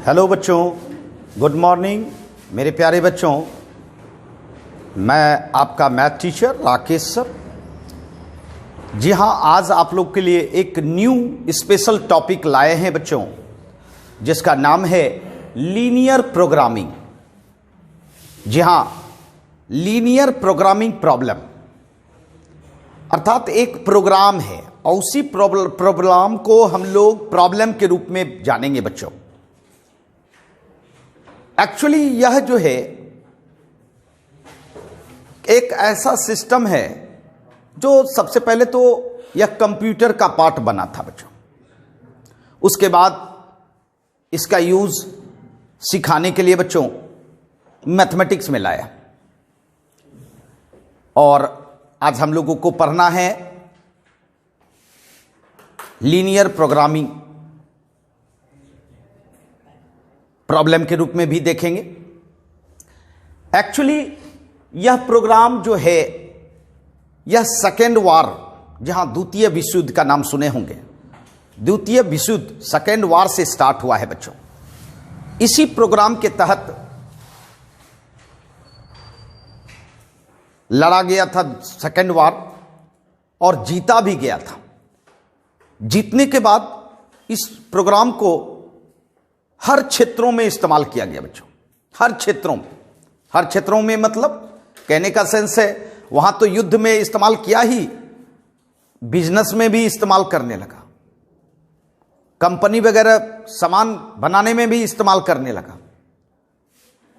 Hello बच्चों, good morning मेरे प्यारे बच्चों। मैं आपका मैथ टीचर राकेश सर। जी हाँ, आज आप लोग के लिए एक न्यू स्पेशल टॉपिक लाए हैं बच्चों, जिसका नाम है लीनियर प्रोग्रामिंग। जी हाँ, लीनियर प्रोग्रामिंग प्रॉब्लम, अर्थात एक प्रोग्राम है और उसी प्रोग्राम को हम लोग प्रॉब्लम के रूप में जानेंगे बच्चों। एक्चुअली यह जो है एक ऐसा सिस्टम है जो सबसे पहले तो यह कंप्यूटर का पार्ट बना था बच्चों। उसके बाद इसका यूज सिखाने के लिए बच्चों मैथमेटिक्स में लाया, और आज हम लोगों को पढ़ना है लीनियर प्रोग्रामिंग। प्रॉब्लम के रूप में भी देखेंगे। एक्चुअली यह प्रोग्राम जो है यह सेकेंड वार, जहां द्वितीय विश्व युद्ध का नाम सुने होंगे, द्वितीय विश्व युद्ध सेकेंड वार से स्टार्ट हुआ है बच्चों। इसी प्रोग्राम के तहत लड़ा गया था सेकेंड वार और जीता भी गया था। जीतने के बाद इस प्रोग्राम को हर क्षेत्रों में इस्तेमाल किया गया बच्चों। हर क्षेत्रों में मतलब कहने का सेंस है वहां तो युद्ध में इस्तेमाल किया ही, बिजनेस में भी इस्तेमाल करने लगा, कंपनी वगैरह सामान बनाने में भी इस्तेमाल करने लगा।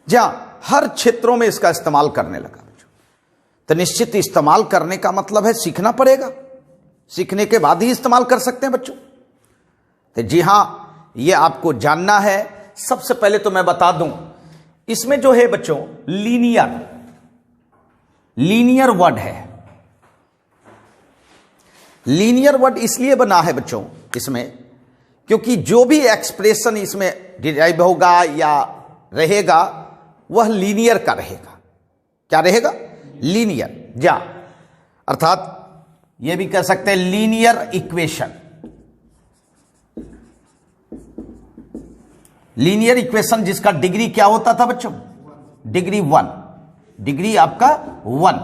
जहां हर क्षेत्रों में इसका इस्तेमाल करने लगा बच्चों। तो निश्चित इस्तेमाल करने का मतलब है सीखना पड़ेगा, सीखने के बाद ही इस्तेमाल कर सकते हैं बच्चों। तो जी हां, ये आपको जानना है। सबसे पहले तो मैं बता दूं, इसमें जो है बच्चों लीनियर वर्ड है। लीनियर वर्ड इसलिए बना है बच्चों इसमें क्योंकि जो भी एक्सप्रेशन इसमें डिराइव होगा या रहेगा वह लीनियर का रहेगा। क्या रहेगा? लीनियर। या अर्थात यह भी कह सकते हैं लीनियर इक्वेशन। लीनियर इक्वेशन जिसका डिग्री क्या होता था बच्चों? डिग्री 1, डिग्री आपका 1,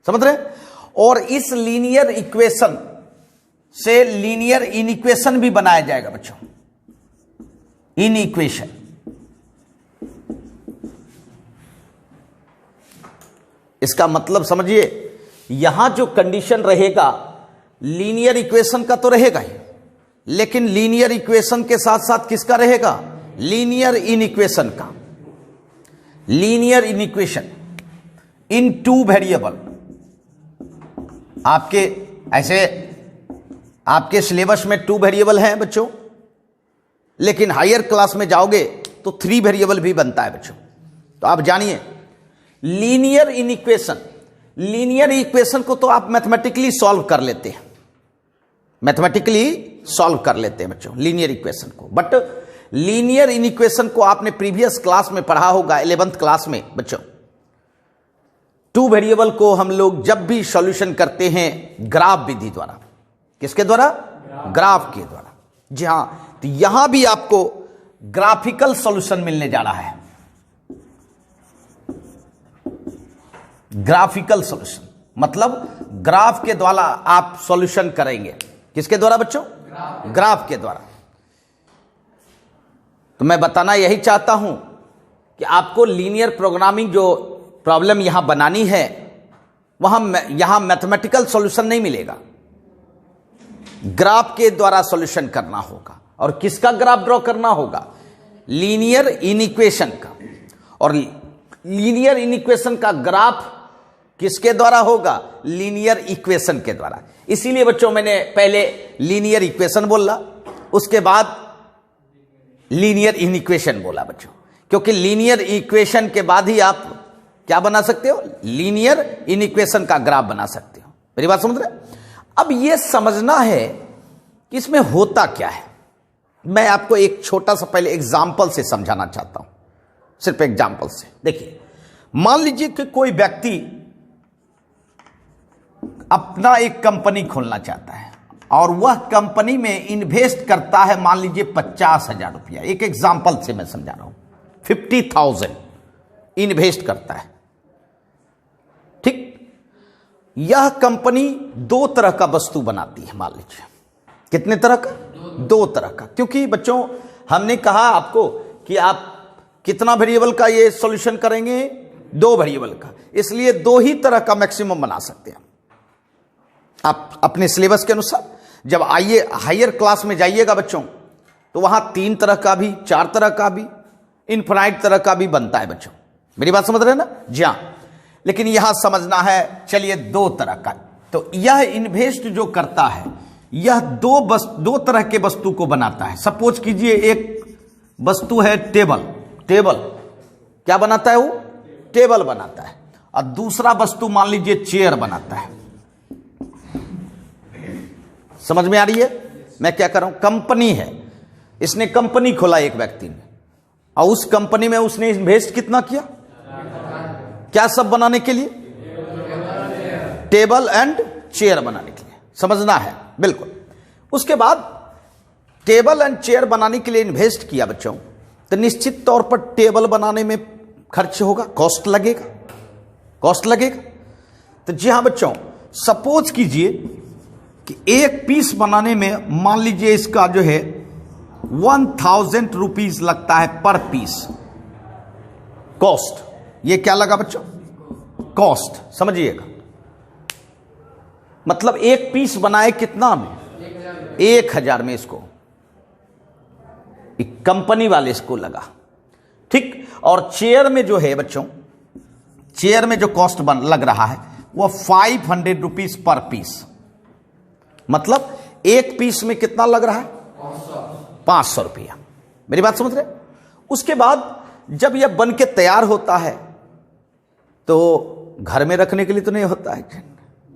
समझ रहे? और इस लीनियर इक्वेशन से लीनियर इनइक्वेशन भी बनाया जाएगा बच्चों। इनइक्वेशन, इसका मतलब समझिए, यहां जो कंडीशन रहेगा लीनियर इक्वेशन का तो रहेगा ही, लेकिन लीनियर इक्वेशन के साथ साथ किसका रहेगा? लीनियर इनइक्वेशन का। लीनियर इनइक्वेशन इन 2 वेरिएबल। आपके सिलेबस में 2 वेरिएबल हैं बच्चों, लेकिन हायर क्लास में जाओगे तो 3 वेरिएबल भी बनता है बच्चों। तो आप जानिए लीनियर इक्वेशन को तो आप मैथमेटिकली सॉल्व कर लेते हैं, बच्चों लीनियर इक्वेशन को। बट लीनियर इनइक्वेशन को आपने प्रीवियस क्लास में पढ़ा होगा, 11th क्लास में बच्चों। 2 वेरिएबल को हम लोग जब भी सॉल्यूशन करते हैं ग्राफ विधि द्वारा। किसके द्वारा? ग्राफ के द्वारा। जी हां, तो यहां भी आपको ग्राफिकल सॉल्यूशन मिलने जा रहा है। ग्राफिकल सॉल्यूशन मतलब ग्राफ के द्वारा आप सॉल्यूशन करेंगे। किसके द्वारा बच्चों? ग्राफ के द्वारा। तो मैं बताना यही चाहता हूं कि आपको लीनियर प्रोग्रामिंग जो प्रॉब्लम यहां बनानी है यहां मैथमेटिकल सॉल्यूशन नहीं मिलेगा, ग्राफ के द्वारा सॉल्यूशन करना होगा। और किसका ग्राफ ड्रॉ करना होगा? लीनियर इनइक्वेशन का। और लीनियर इनइक्वेशन का ग्राफ किसके द्वारा होगा? लीनियर इक्वेशन के द्वारा। इसीलिए बच्चों मैंने पहले लीनियर इक्वेशन बोला, उसके बाद लीनियर इनइक्वेशन बोला बच्चों, क्योंकि लीनियर इक्वेशन के बाद ही आप क्या बना सकते हो? लीनियर इनइक्वेशन का ग्राफ बना सकते हो। मेरी बात समझ रहे? अब यह समझना है कि इसमें होता क्या है। मैं आपको एक छोटा सा पहले एग्जाम्पल से समझाना चाहता हूं, सिर्फ एग्जाम्पल से। देखिए, मान लीजिए कि कोई व्यक्ति अपना एक कंपनी खोलना चाहता है, और वह कंपनी में इन्वेस्ट करता है, मान लीजिए 50,000 रुपया, एक एग्जाम्पल से मैं समझा रहा हूं, 50,000 इन्वेस्ट करता है, ठीक। यह कंपनी दो तरह का वस्तु बनाती है, मान लीजिए कितने तरह का, दो तरह का, क्योंकि बच्चों हमने कहा आपको कि आप कितना वेरिएबल का ये सॉल्यूशन करेंगे, दो वेरिएबल का, इसलिए दो ही तरह का मैक्सिमम बना सकते हैं आप अपने सिलेबस के अनुसार। जब आइए हायर क्लास में जाइएगा बच्चों, तो वहां 3 तरह का भी, 4 तरह का भी, इनफाइनाइट तरह का भी बनता है बच्चों, मेरी बात समझ रहे हैं ना जी हाँ। लेकिन यहां समझना है, चलिए 2 तरह का। तो यह इन्वेस्ट जो करता है, यह दो तरह के वस्तु को बनाता है। सपोज कीजिए एक वस्तु है टेबल, टेबल क्या बनाता है, वो टेबल बनाता है, और दूसरा वस्तु मान लीजिए चेयर बनाता है। समझ में आ रही है मैं क्या कर रहा हूं? कंपनी है, इसने कंपनी खोला एक व्यक्ति ने, और उस कंपनी में उसने इन्वेस्ट कितना किया, क्या सब बनाने के लिए, टेबल एंड चेयर बनाने के लिए, समझना है बिल्कुल। उसके बाद टेबल एंड चेयर बनाने के लिए इन्वेस्ट किया बच्चों, तो निश्चित तौर पर टेबल बनाने में खर्च होगा, कॉस्ट लगेगा, कॉस्ट लगेगा। तो जी हाँ बच्चों, सपोज कीजिए कि एक पीस बनाने में मान लीजिए इसका जो है 1000 रुपीज लगता है पर पीस, कॉस्ट। ये क्या लगा बच्चों, कॉस्ट, समझिएगा। मतलब एक पीस बनाए कितना में, 1000 में, इसको एक कंपनी वाले इसको लगा, ठीक। और चेयर में जो है बच्चों, चेयर में जो कॉस्ट लग रहा है वह 500 रुपीज पर पीस, मतलब एक पीस में कितना लग रहा है, 500 रुपया। मेरी बात समझ रहे? उसके बाद जब यह बन के तैयार होता है, तो घर में रखने के लिए तो नहीं होता है,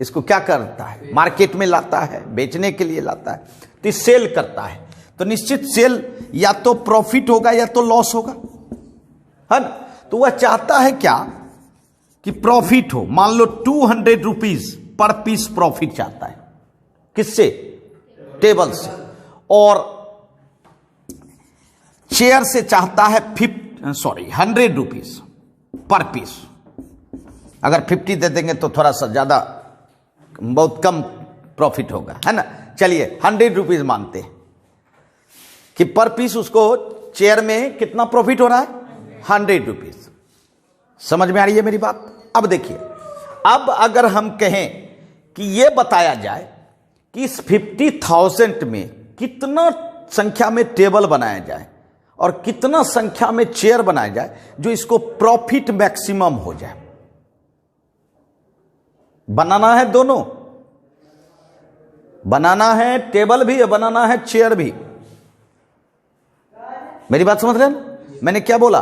इसको क्या करता है, मार्केट में लाता है, बेचने के लिए लाता है, तो सेल करता है। तो निश्चित सेल या तो प्रॉफिट होगा या तो लॉस होगा, है ना। तो वह चाहता है क्या कि प्रॉफिट हो, मान लो 200 रुपीज पर पीस प्रॉफिट चाहता है, किससे, टेबल से। और चेयर से चाहता है 100 रुपीज पर पीस। अगर 50 दे देंगे तो थोड़ा सा ज्यादा, बहुत कम प्रॉफिट होगा, है ना। चलिए 100 रुपीज मानते हैं कि पर पीस उसको चेयर में कितना प्रॉफिट हो रहा है, 100 रुपीज। समझ में आ रही है मेरी बात? अब देखिए, अब अगर हम कहें कि यह बताया जाए कि इस 50,000 में कितना संख्या में टेबल बनाया जाए और कितना संख्या में चेयर बनाया जाए जो इसको प्रॉफिट मैक्सिमम हो जाए। बनाना है दोनों, बनाना है टेबल भी और बनाना है चेयर भी। मेरी बात समझ रहे हैं? मैंने क्या बोला,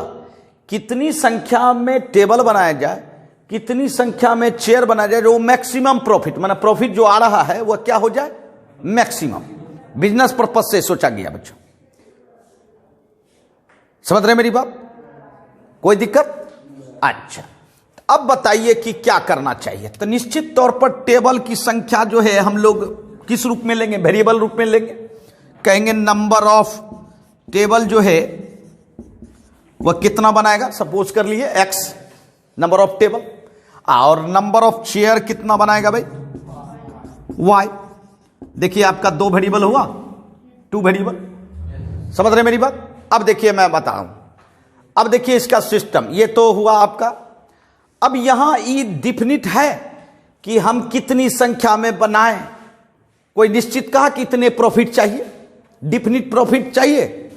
कितनी संख्या में टेबल बनाया जाए, कितनी संख्या में चेयर बनाया जाए जो मैक्सिमम प्रॉफिट, माना प्रॉफिट जो आ रहा है वह क्या हो जाए, मैक्सिमम। बिजनेस पर्पज से सोचा गया बच्चों। समझ रहे मेरी बात? कोई दिक्कत? अच्छा, अब बताइए कि क्या करना चाहिए। तो निश्चित तौर पर टेबल की संख्या जो है हम लोग किस रूप में लेंगे, वेरिएबल रूप में लेंगे। कहेंगे नंबर ऑफ टेबल जो है वह कितना बनाएगा, सपोज कर लिए x नंबर ऑफ टेबल, और नंबर ऑफ चेयर कितना बनाएगा भाई, y। देखिए आपका 2 वेरिएबल हुआ, 2 वेरिएबल। समझ रहे मेरी बात? अब देखिए मैं बता रहा हूं, अब देखिए इसका सिस्टम, ये तो हुआ आपका। अब यहां ये डिफिनिट है कि हम कितनी संख्या में बनाएं। कोई निश्चित कहा कि इतने प्रॉफिट चाहिए, डिफिनिट प्रॉफिट चाहिए,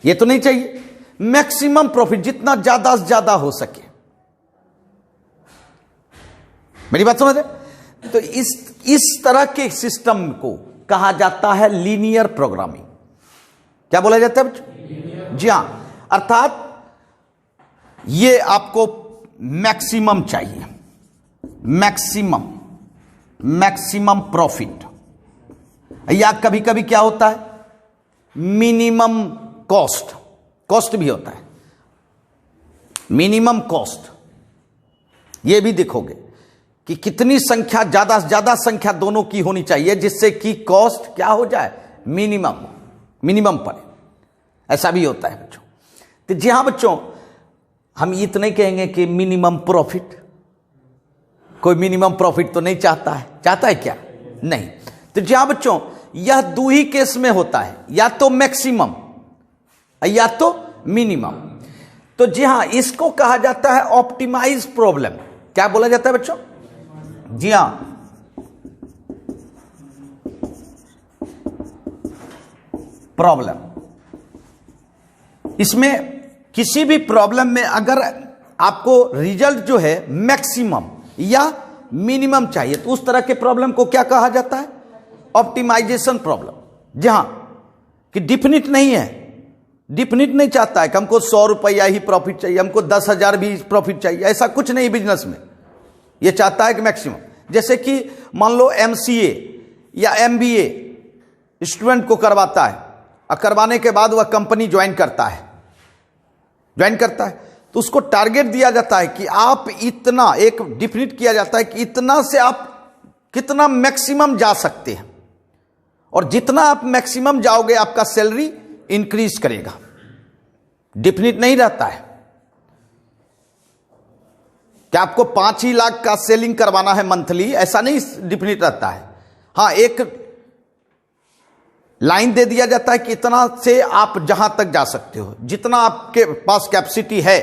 ये तो नहीं चाहिए। मैक्सिमम प्रॉफिट, जितना ज्यादा से ज्यादा हो सके। मेरी बात समझ रहे? तो इस तरह के सिस्टम को कहा जाता है लीनियर प्रोग्रामिंग। क्या बोला जाता है बच्चों? जी हां, अर्थात ये आपको मैक्सिमम चाहिए, मैक्सिमम प्रॉफिट, या कभी कभी क्या होता है मिनिमम कॉस्ट, कॉस्ट भी होता है, मिनिमम कॉस्ट। ये भी देखोगे कि कितनी संख्या, ज्यादा से ज्यादा संख्या दोनों की होनी चाहिए जिससे कि कॉस्ट क्या हो जाए, मिनिमम पड़े। ऐसा भी होता है बच्चों। तो जी हां बच्चों, हम ये तो नहीं कहेंगे कि मिनिमम प्रॉफिट, कोई मिनिमम प्रॉफिट तो नहीं चाहता है, चाहता है क्या? नहीं। तो जी हां बच्चों, यह दो ही केस में होता है, या तो मैक्सिमम या तो मिनिमम। तो जी हां, इसको कहा जाता है ऑप्टिमाइज प्रॉब्लम। क्या बोला जाता है बच्चों? जी हां, प्रॉब्लम। इसमें किसी भी प्रॉब्लम में अगर आपको रिजल्ट जो है मैक्सिमम या मिनिमम चाहिए तो उस तरह के प्रॉब्लम को क्या कहा जाता है? Optimization problem. जहां कि डिफिनिट नहीं है, डिफिनिट नहीं चाहता है कि हमको 100 रुपया ही प्रॉफिट चाहिए, हमको 10,000 भी प्रॉफिट चाहिए, ऐसा कुछ नहीं बिजनेस में। यह चाहता है कि मैक्सिमम। जैसे कि मान लो MCA या MBA स्टूडेंट को करवाता है और करवाने के बाद वह कंपनी ज्वाइन करता है तो उसको टारगेट दिया जाता है कि आप इतना, एक डिफिनिट किया जाता है कि इतना से आप कितना मैक्सिमम जा सकते हैं, और जितना आप मैक्सिमम जाओगे आपका सैलरी इंक्रीज करेगा। डिफिनिट नहीं रहता है कि आपको 5 ही लाख का सेलिंग करवाना है मंथली, ऐसा नहीं डिफिनिट रहता है। हां, एक लाइन दे दिया जाता है कि इतना से आप जहां तक जा सकते हो, जितना आपके पास कैपेसिटी है।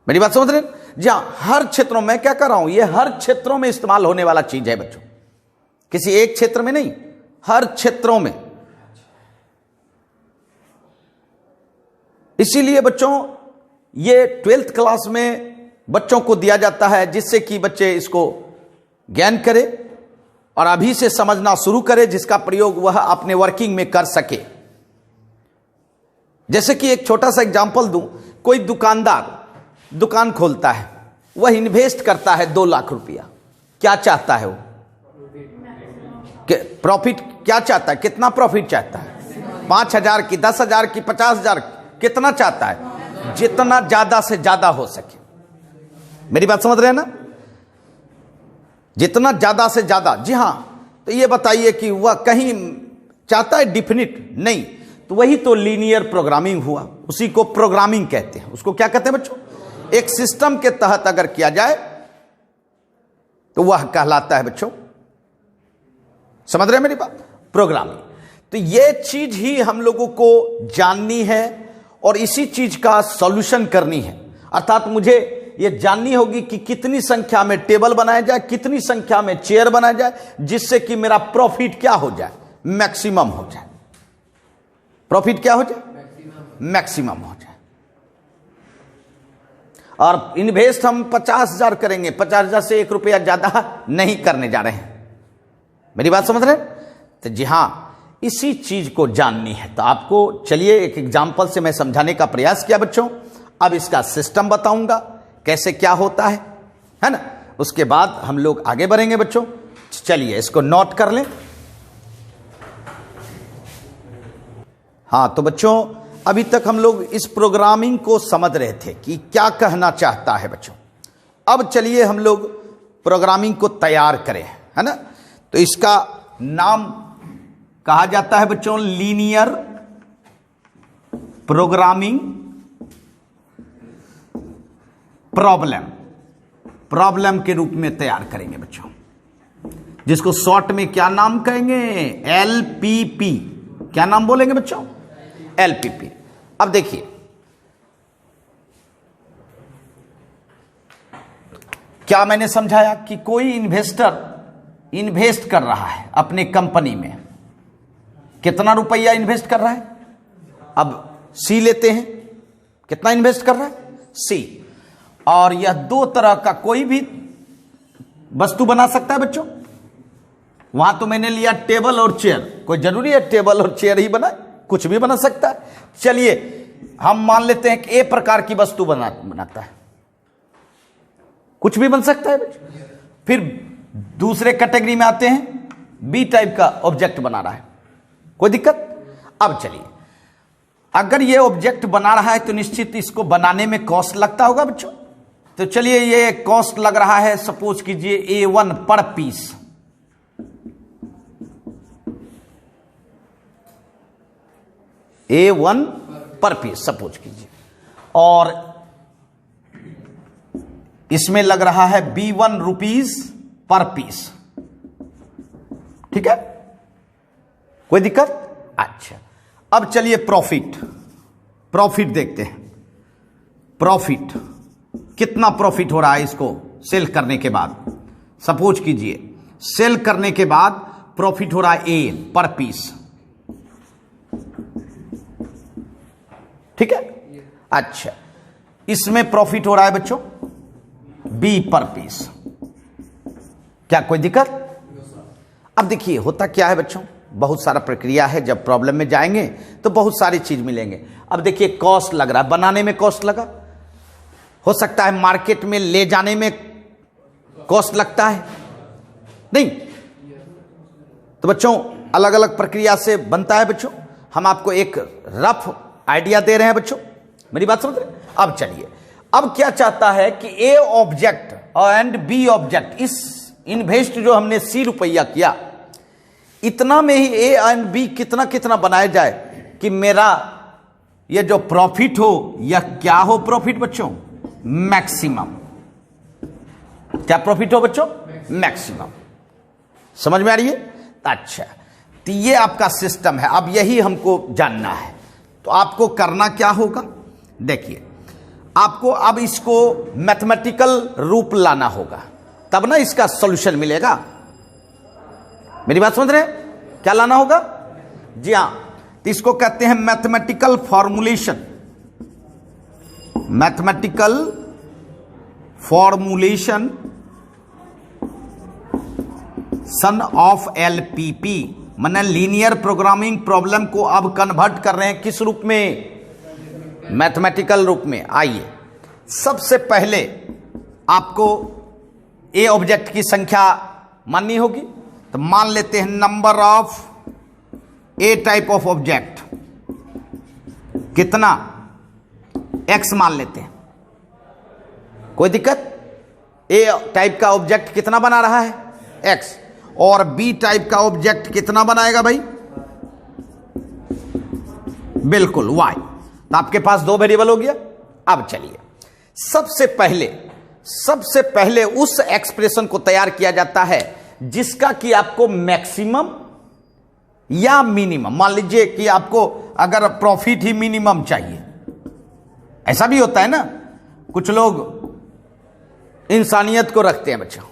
मेरी बात समझ रहे हैं? जी हां, हर क्षेत्रों में क्या कर रहा हूं, यह हर क्षेत्रों में इस्तेमाल होने वाला चीज है बच्चों, किसी एक क्षेत्र में नहीं, हर क्षेत्रों में। इसीलिए बच्चों ये 12th क्लास में बच्चों को दिया जाता है, जिससे कि बच्चे इसको ज्ञान करें और अभी से समझना शुरू करें, जिसका प्रयोग वह अपने वर्किंग में कर सके। जैसे कि एक छोटा सा एग्जांपल दूं, कोई दुकानदार दुकान खोलता है, वह इन्वेस्ट करता है 2 लाख रुपया। क्या चाहता है वो? प्रॉफिट क्या चाहता है? कितना प्रॉफिट चाहता है? 5,000 की, 10,000 की, 50,000? कितना चाहता है? जितना ज्यादा से ज्यादा हो सके। मेरी बात समझ रहे हैं ना? जितना ज्यादा से ज्यादा। जी हां, तो ये बताइए कि वह कहीं चाहता है डिफिनिट? नहीं। तो वही तो लीनियर प्रोग्रामिंग हुआ, उसी को प्रोग्रामिंग कहते हैं। उसको क्या कहते हैं बच्चों? एक सिस्टम के तहत अगर किया जाए तो वह कहलाता है बच्चों, समझ रहे हैं मेरी बात, प्रोग्रामिंग। तो यह चीज ही हम लोगों को जाननी है और इसी चीज का सॉल्यूशन करनी है। अर्थात मुझे यह जाननी होगी कि कितनी संख्या में टेबल बनाया जाए, कितनी संख्या में चेयर बनाया जाए, जिससे कि मेरा प्रॉफिट क्या हो जाए, मैक्सिमम हो जाए। प्रॉफिट क्या हो जाए? मैक्सिमम हो जाए। और इन्वेस्ट हम 50,000 करेंगे, 50,000 से 1 रुपया ज्यादा नहीं करने जा रहे हैं। मेरी बात समझ रहे हैं? तो जी हां, इसी चीज को जाननी है। तो आपको चलिए एक एग्जांपल से मैं समझाने का प्रयास किया बच्चों। अब इसका सिस्टम बताऊंगा कैसे क्या होता है ना। उसके बाद हम लोग आगे बढ़ेंगे बच्चों। चलिए इसको नोट कर लें। हां, तो बच्चों अभी तक हम लोग इस प्रोग्रामिंग को समझ रहे थे कि क्या कहना चाहता है बच्चों। अब चलिए हम लोग प्रोग्रामिंग को तैयार करें, है ना। तो इसका नाम कहा जाता है बच्चों लीनियर प्रोग्रामिंग प्रॉब्लम के रूप में तैयार करेंगे बच्चों, जिसको शॉर्ट में क्या नाम कहेंगे? LPP। क्या नाम बोलेंगे बच्चों? LPP। अब देखिए, क्या मैंने समझाया कि कोई इन्वेस्टर इन्वेस्ट कर रहा है अपने कंपनी में, कितना रुपया इन्वेस्ट कर रहा है? अब C लेते हैं, कितना इन्वेस्ट कर रहा है? C। और यह 2 तरह का कोई भी वस्तु बना सकता है बच्चों। वहां तो मैंने लिया टेबल और चेयर, कोई जरूरी है टेबल और चेयर ही बनाए? कुछ भी बना सकता है। चलिए हम मान लेते हैं कि A प्रकार की वस्तु बनाता है, कुछ भी बन सकता है बच्चों। फिर दूसरे कैटेगरी में आते हैं, B टाइप का ऑब्जेक्ट बना रहा है, कोई दिक्कत? अब चलिए, अगर ये ऑब्जेक्ट बना रहा है तो निश्चित इसको बनाने में कॉस्ट लगता होगा बच्चों, तो चलिए ये कॉस्ट लग रहा है, सपोज कीजिए A1 पर पीस, A1 पर पीस सपोज कीजिए, और इसमें लग रहा है B1 रुपीस पर पीस। ठीक है, कोई दिक्कत? अच्छा, अब चलिए प्रॉफिट देखते हैं। प्रॉफिट कितना प्रॉफिट हो रहा है इसको सेल करने के बाद। सपोज कीजिए सेल करने के बाद प्रॉफिट हो रहा है A पर पीस। ठीक है, अच्छा, इसमें प्रॉफिट हो रहा है बच्चों B पर पीस। क्या कोई दिक्कत? अब देखिए होता क्या है बच्चों, बहुत सारा प्रक्रिया है, जब प्रॉब्लम में जाएंगे तो बहुत सारी चीज मिलेंगे। अब देखिए कॉस्ट लग रहा है, बनाने में कॉस्ट लगा, हो सकता है मार्केट में ले जाने में कॉस्ट लगता है, नहीं? तो बच्चों अलग अलग प्रक्रिया से बनता है बच्चों, हम आपको एक रफ आइडिया दे रहे हैं बच्चों, मेरी बात समझ रहे हैं? अब चलिए, अब क्या चाहता है कि A object and B object, इस इन्वेस्ट जो हमने C रुपया किया, इतना में ही A एंड B कितना कितना बनाया जाए कि मेरा ये जो प्रॉफिट हो, यह क्या हो प्रॉफिट बच्चों? मैक्सिमम। क्या प्रॉफिट हो बच्चों? मैक्सिमम। समझ में आ रही है? अच्छा, तो ये आपका सिस्टम है, अब यही हमको जानना है। तो आपको करना क्या होगा, देखिए आपको अब इसको मैथमेटिकल रूप लाना होगा, तब ना इसका सॉल्यूशन मिलेगा। मेरी बात समझ रहे हैं? क्या लाना होगा? जी हां, तो इसको कहते हैं mathematical formulation. Mathematical formulation son of LPP, माने लीनियर प्रोग्रामिंग प्रॉब्लम को अब कन्वर्ट कर रहे हैं किस रूप में? मैथमेटिकल रूप में। आइए, सबसे पहले आपको A ऑब्जेक्ट की संख्या माननी होगी, तो मान लेते हैं number of A type of object कितना? X मान लेते हैं, कोई दिक्कत? A टाइप का ऑब्जेक्ट कितना बना रहा है? X। और B टाइप का ऑब्जेक्ट कितना बनाएगा भाई? बिल्कुल Y। तो आपके पास दो वेरिएबल हो गया। अब चलिए, सबसे पहले उस एक्सप्रेशन को तैयार किया जाता है जिसका कि आपको मैक्सिमम या मिनिमम, मान लीजिए कि आपको अगर प्रॉफिट ही मिनिमम चाहिए, ऐसा भी होता है ना, कुछ लोग इंसानियत को रखते हैं बच्चों,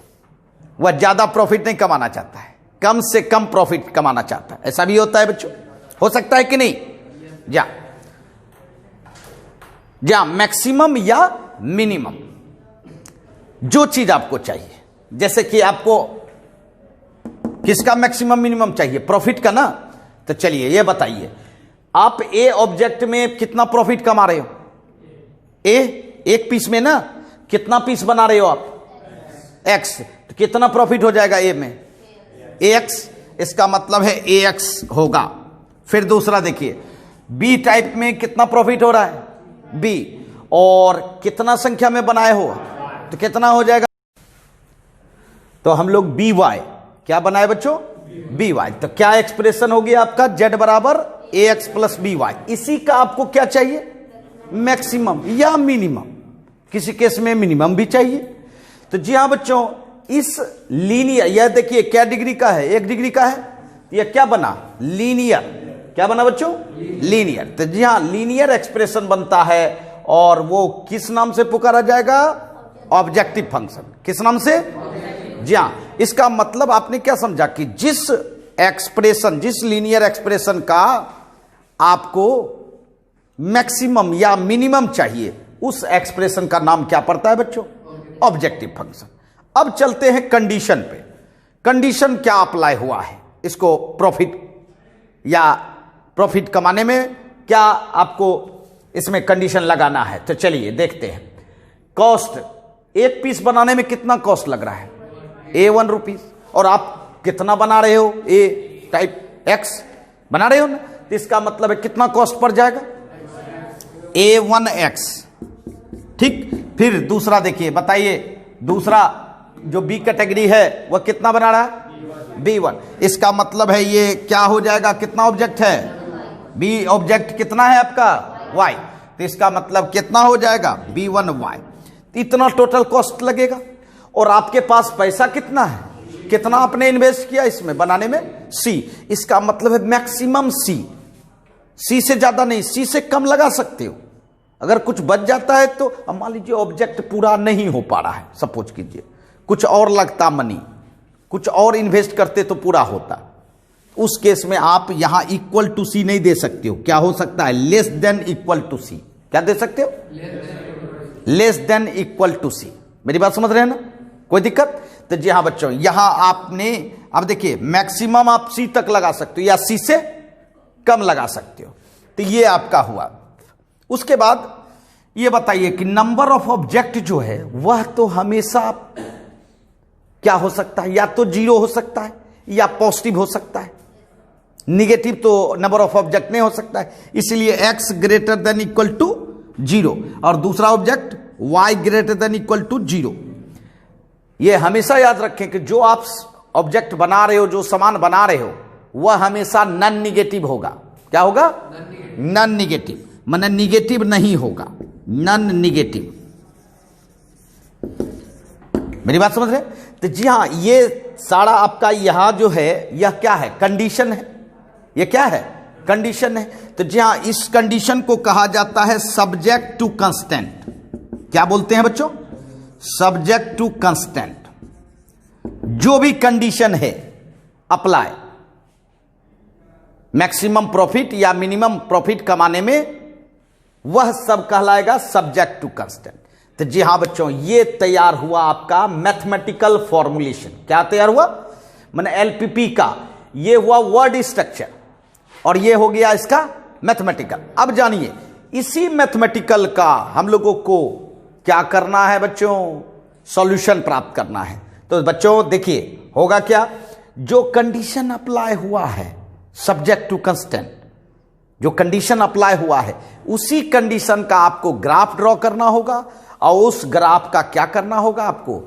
वह ज्यादा प्रॉफिट नहीं कमाना चाहता है, कम से कम प्रॉफिट कमाना चाहता है, ऐसा भी होता है बच्चों, हो सकता है कि नहीं? जा मैक्सिमम या मिनिमम, जो चीज आपको चाहिए, जैसे कि आपको किसका मैक्सिमम मिनिमम चाहिए? प्रॉफिट का ना। तो चलिए ये बताइए, आप A ऑब्जेक्ट में कितना प्रॉफिट कमा रहे हो? एक पीस में ना कितना पीस बना रहे हो आप? X। तो कितना प्रॉफिट हो जाएगा A में? AX। इसका मतलब है AX होगा। फिर दूसरा देखिए, B टाइप में कितना प्रॉफिट हो रहा है? B। और कितना संख्या में बनाए हो तो कितना हो जाएगा? तो हम लोग BY क्या बनाए बच्चों? BY। तो क्या एक्सप्रेशन हो गया आपका? Z बराबर AX प्लस BY। इसी का आपको क्या चाहिए? मैक्सिमम या मिनिमम, किसी केस में मिनिमम भी चाहिए। तो जी हां बच्चों, इस लीनियर, यह देखिए क्या डिग्री का है? 1 डिग्री का है। यह क्या बना? लीनियर। क्या बना बच्चों? लीनियर। तो जी हां, लीनियर एक्सप्रेशन बनता है और वो किस नाम से पुकारा जाएगा? Objective function. किस नाम से? जी हां, इसका मतलब आपने क्या समझा कि जिस एक्सप्रेशन, जिस लीनियर एक्सप्रेशन का आपको मैक्सिमम या मिनिमम चाहिए, उस एक्सप्रेशन का नाम क्या पड़ता है बच्चों? Objective function. अब चलते हैं कंडीशन पे। कंडीशन क्या अप्लाई हुआ है इसको प्रॉफिट कमाने में, क्या आपको इसमें कंडीशन लगाना है? तो चलिए देखते हैं। कॉस्ट, एक पीस बनाने में कितना कॉस्ट लग रहा है? A1 rupees. और आप कितना बना रहे हो? A टाइप X बना रहे हो ना, तो इसका मतलब है कितना कॉस्ट पड़ जाएगा? A1X। ठीक, फिर दूसरा देखिए, बताइए दूसरा जो बी कैटेगरी है वह कितना बना रहा है, B1। इसका मतलब है ये क्या हो जाएगा, कितना ऑब्जेक्ट है, बी ऑब्जेक्ट कितना है आपका Y, तो इसका मतलब कितना हो जाएगा B1Y। इतना टोटल कॉस्ट लगेगा और आपके पास पैसा कितना है, कितना आपने इन्वेस्ट किया इसमें बनाने में, C। इसका मतलब है मैक्सिमम C से ज्यादा नहीं, C से कम लगा सकते हो। अगर कुछ बच जाता है तो अब मान लीजिए ऑब्जेक्ट पूरा नहीं हो पा रहा है, सपोज कीजिए कुछ और लगता मनी, कुछ और इन्वेस्ट करते तो पूरा होता, उस केस में आप यहां इक्वल टू C नहीं दे सकते हो। क्या हो सकता है, less than equal to C। क्या दे सकते हो, less than equal to C। मेरी बात समझ रहे हैं ना, कोई दिक्कत। तो जी हाँ बच्चों, यहां आपने अब देखिए मैक्सिमम आप C तक लगा सकते हो या C से कम लगा सकते हो, तो ये आपका हुआ। उसके बाद ये बताइए कि नंबर ऑफ ऑब्जेक्ट जो है वह तो हमेशा क्या हो सकता है, या तो 0 हो सकता है या पॉजिटिव हो सकता है, निगेटिव तो नंबर ऑफ ऑब्जेक्ट नहीं हो सकता है। इसलिए x greater than equal to 0 और दूसरा object y greater than equal to 0। ये हमेशा याद रखें कि जो आप ऑब्जेक्ट बना रहे हो, जो सामान बना रहे हो, वह हमेशा नॉन निगेटिव होगा। क्या होगा, नॉन निगेटिव, माने निगेटिव नहीं होगा, नॉन निगेटिव। मेरी बात समझ रहे हैं। तो जी हाँ, ये सारा आपका यहां जो है यह क्या है, कंडीशन है। ये क्या है, कंडीशन है। तो जी हाँ, इस कंडीशन को कहा जाता है सब्जेक्ट टू कांस्टेंट। क्या बोलते हैं बच्चों, सब्जेक्ट टू कांस्टेंट। जो भी कंडीशन है अप्लाई, मैक्सिमम प्रॉफिट या मिनिमम प्रॉफिट कमाने में, वह सब कहलाएगा सब्जेक्ट टू कांस्टेंट। तो जी हां बच्चों, ये तैयार हुआ आपका मैथमेटिकल फॉर्मुलेशन। क्या तैयार हुआ, माने एलपीपी का ये हुआ वर्ड स्ट्रक्चर और ये हो गया इसका मैथमेटिकल। अब जानिए इसी मैथमेटिकल का हम लोगों को क्या करना है बच्चों, सॉल्यूशन प्राप्त करना है। तो बच्चों देखिए होगा क्या, जो कंडीशन अप्लाई हुआ है सब्जेक्ट टू कांस्टेंट, जो कंडीशन अप्लाई हुआ है उसी कंडीशन का आपको ग्राफ ड्रॉ करना होगा और उस ग्राफ का क्या करना होगा, आपको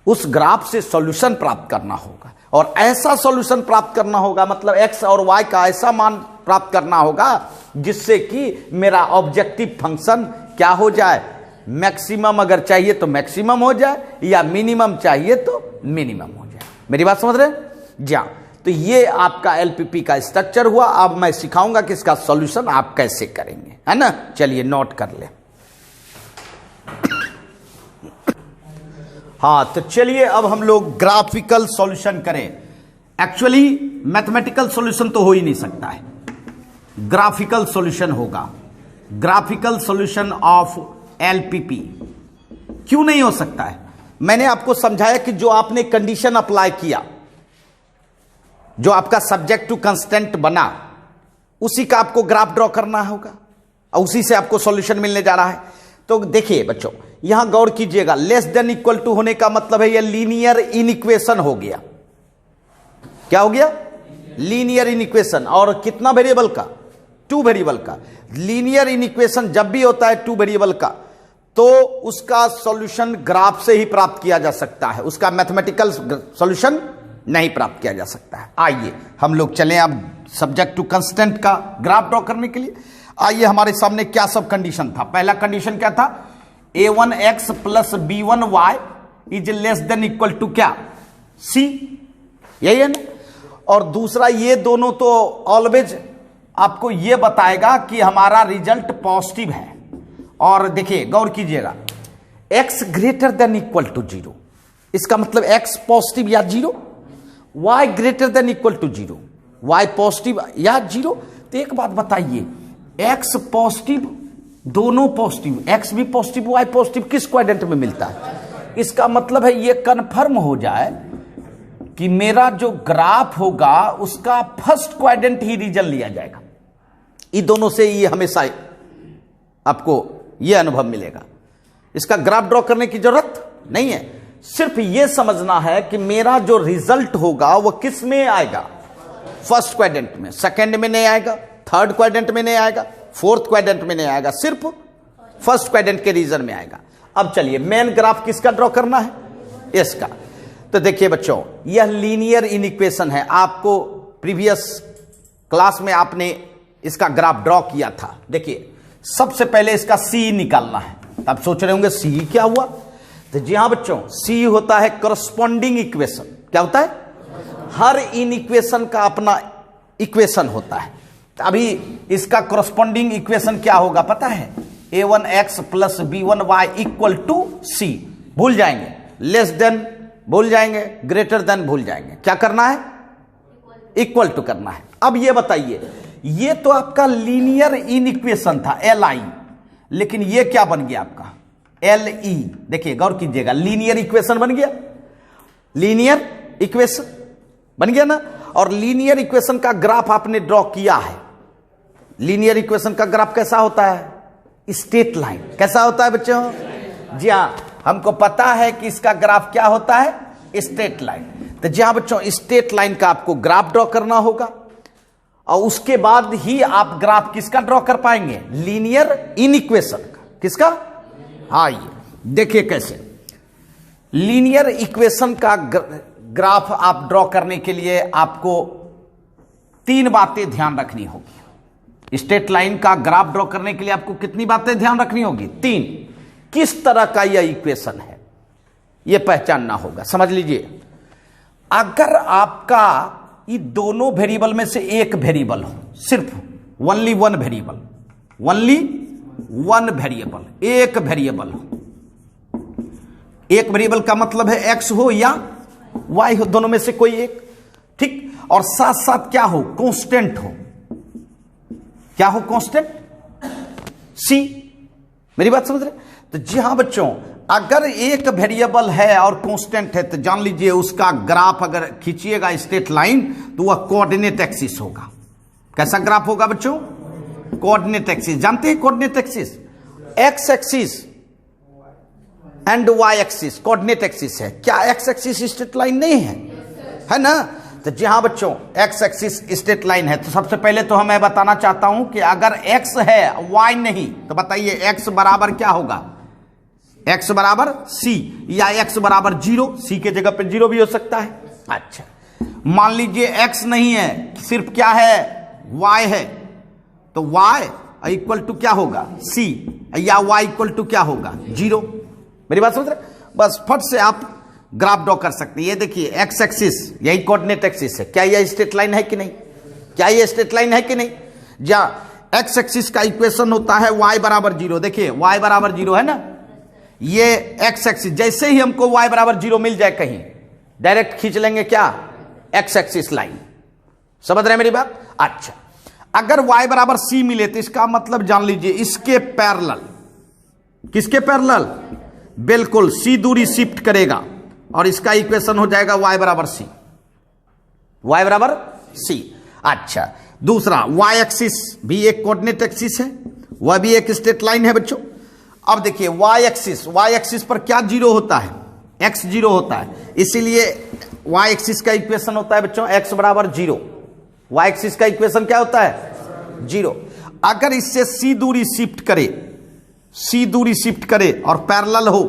उस ग्राफ से सॉल्यूशन प्राप्त करना होगा। और ऐसा सॉल्यूशन प्राप्त करना होगा, मतलब x और y का ऐसा मान प्राप्त करना होगा जिससे कि मेरा ऑब्जेक्टिव फंक्शन क्या हो जाए, मैक्सिमम अगर चाहिए तो मैक्सिमम हो जाए या मिनिमम चाहिए तो मिनिमम हो जाए। मेरी बात समझ रहे हैं जी हाँ। तो ये आपका एलपीपी का स्ट्रक्चर हुआ। अब मैं सिखाऊंगा कि इसका सॉल्यूशन आप कैसे करेंगे, है ना। चलिए नोट कर ले। हाँ तो चलिए अब हम लोग ग्राफिकल सॉल्यूशन करें। एक्चुअली मैथमेटिकल सॉल्यूशन तो हो ही नहीं सकता है, ग्राफिकल सॉल्यूशन होगा। ग्राफिकल सॉल्यूशन ऑफ एलपीपी क्यों नहीं हो सकता है, मैंने आपको समझाया कि जो आपने कंडीशन अप्लाई किया, जो आपका सब्जेक्ट टू कांस्टेंट बना, उसी का आपको ग्राफ ड्रॉ करना होगा और उसी से आपको सॉल्यूशन मिलने जा रहा है। तो देखिए बच्चों यहां गौर कीजिएगा, लेस देन इक्वल टू होने का मतलब है यह लीनियर इनइक्वेशन हो गया। क्या हो गया, लीनियर इनइक्वेशन। और कितना वेरिएबल का, 2 वेरिएबल का। लीनियर इनइक्वेशन जब भी होता है 2 वेरिएबल का, तो उसका सॉल्यूशन ग्राफ से ही प्राप्त किया जा सकता है, उसका मैथमेटिकल सॉल्यूशन नहीं प्राप्त किया जा सकता है। आइए हम लोग चलें अब सब्जेक्ट टू कांस्टेंट का ग्राफ ड्रॉ करने के लिए। आइए हमारे सामने क्या सब कंडीशन था। पहला कंडीशन क्या था, a1x plus b1y is less than equal to क्या, c, यही है ना। और दूसरा ये दोनों तो ऑलवेज आपको ये बताएगा कि हमारा रिजल्ट पॉजिटिव है। और देखिए गौर कीजिएगा, x greater than equal to 0, इसका मतलब x पॉजिटिव या 0, y greater than equal to 0, y positive या 0। तो एक बात बताइए, x पॉजिटिव, दोनों पॉजिटिव, x भी पॉजिटिव y पॉजिटिव किस क्वाड्रेंट में मिलता है, इसका मतलब है ये कन्फर्म हो जाए कि मेरा जो ग्राफ होगा उसका फर्स्ट क्वाड्रेंट ही रीजन लिया जाएगा। इन दोनों से ये हमेशा आपको ये अनुभव मिलेगा। इसका ग्राफ ड्रॉ करने की जरूरत नहीं है, सिर्फ ये समझना है कि मेरा जो रिजल्ट होगा वो किस में आएगा, फर्स्ट क्वाड्रेंट में, सेकंड में नहीं आएगा, थर्ड क्वाड्रेंट में नहीं आएगा, फोर्थ क्वाड्रेंट में नहीं आएगा, सिर्फ फर्स्ट क्वाड्रेंट के रीजन में आएगा। अब चलिए मेन ग्राफ किसका ड्रॉ करना है, इसका। तो देखिए बच्चों, यह लीनियर इनइक्वेशन है। आपको प्रीवियस क्लास में आपने इसका ग्राफ ड्रॉ किया था। देखिए सबसे पहले इसका सी निकालना है। आप सोच रहे होंगे सी क्या हुआ, तो जी हाँ बच्चों, सी होता है करस्पॉन्डिंग इक्वेशन। क्या होता है, हर इनइक्वेशन का अपना इक्वेशन होता है। तो अभी इसका करस्पॉन्डिंग इक्वेशन क्या होगा पता है, a1x plus b1y equal to सी। भूल जाएंगे, लेस देन भूल जाएंगे, ग्रेटर देन भूल जाएंगे। क्या करना है, इक्वल टू करना है। अब ये बताइए, ये तो आपका लीनियर इनइक्वेशन था li, लेकिन ये क्या बन गया आपका le। देखिए गौर कीजिएगा, लीनियर इक्वेशन बन गया, लीनियर इक्वेशन बन गया ना। और लीनियर इक्वेशन का ग्राफ आपने ड्रॉ किया है। लीनियर इक्वेशन का ग्राफ कैसा होता है, स्ट्रेट लाइन। कैसा होता है बच्चों, जी हाँ, हमको पता है कि इसका ग्राफ क्या होता है, स्ट्रेट लाइन। तो जी हाँ बच्चों, स्ट्रेट लाइन का आपको ग्राफ ड्रॉ करना होगा, और उसके बाद ही आप ग्राफ किसका ड्रॉ कर पाएंगे, लीनियर इनइक्वेशन का। किसका, हाँ ये देखिए कैसे लीनियर इक्वेशन का ग्राफ आप ड्रॉ करने के लिए आपको तीन बातें ध्यान रखनी होगी। स्ट्रेट लाइन का ग्राफ ड्रॉ करने के लिए आपको कितनी बातें ध्यान रखनी होगी, तीन। किस तरह का यह इक्वेशन है यह पहचानना होगा। समझ लीजिए, अगर आपका ये दोनों वेरिएबल में से एक वेरिएबल हो, सिर्फ only one variable, only one variable, एक वेरिएबल हो। एक वेरिएबल का मतलब है एक्स हो या वाई हो, दोनों में से कोई एक, ठीक। और साथ साथ क्या हो, कांस्टेंट हो। क्या हो, कांस्टेंट, सी। मेरी बात समझ रहे, तो जी हां बच्चों, अगर एक वेरिएबल है और कांस्टेंट है, तो जान लीजिए उसका ग्राफ अगर खींचिएगा स्ट्रेट लाइन, तो वह कोऑर्डिनेट एक्सिस होगा। कैसा ग्राफ होगा बच्चों, कोऑर्डिनेट एक्सिस। जानते हैं coordinate axis, x axis and y axis coordinate axis है। क्या एक्स एक्सिस स्ट्रेट लाइन नहीं है, है ना। तो जी हाँ बच्चों, एक्स एक्सिस स्ट्रेट लाइन है। तो सबसे पहले तो मैं बताना चाहता हूं कि अगर एक्स है वाई नहीं, तो बताइए एक्स बराबर क्या होगा, एक्स बराबर सी, या एक्स बराबर जीरो। सी के जगह पे जीरो भी हो सकता है। अच्छा, मान लीजिए एक्स नहीं है, सिर्फ क्या है, वाई है, तो वाई इक्वल टू क्या होगा, सी, या वाई इक्वल टू क्या होगा, जीरो। मेरी बात समझ रहे, बस फट से आप ग्राफ ड्रॉ कर सकते हैं। ये देखिए एक्स एक्सिस यही कोऑर्डिनेट एक्सिस है। क्या यह स्ट्रेट लाइन है कि नहीं, क्या यह स्ट्रेट लाइन है कि नहीं। जहां एक्स एक्सिस का इक्वेशन होता है वाई बराबर जीरो। देखिए वाई बराबर जीरो है ना, ये एक्स एक्सिस। जैसे ही हमको वाई बराबर जीरो मिल जाए कहीं, डायरेक्ट खींच लेंगे क्या, एक्स एक्सिस लाइन। समझ रहे हैं मेरी बात। अच्छा, अगर वाई बराबर सी मिले तो इसका मतलब जान लीजिए इसके पैरेलल, किसके पैरेलल, बिल्कुल सी दूरी शिफ्ट करेगा और इसका इक्वेशन हो जाएगा y बराबर सी, y बराबर सी। अच्छा, दूसरा y एक्सिस भी एक कोऑर्डिनेट एक्सिस है, वह भी एक स्ट्रेट लाइन है बच्चों। अब देखिए y एक्सिस पर क्या जीरो होता है, x जीरो होता है, इसीलिए y एक्सिस का इक्वेशन होता है बच्चों x बराबर जीरो। y एक्सिस का इक्वेशन क्या होता है, जीरो। अगर इससे c दूरी शिफ्ट करे, सी दूरी शिफ्ट करे और पैरेलल हो,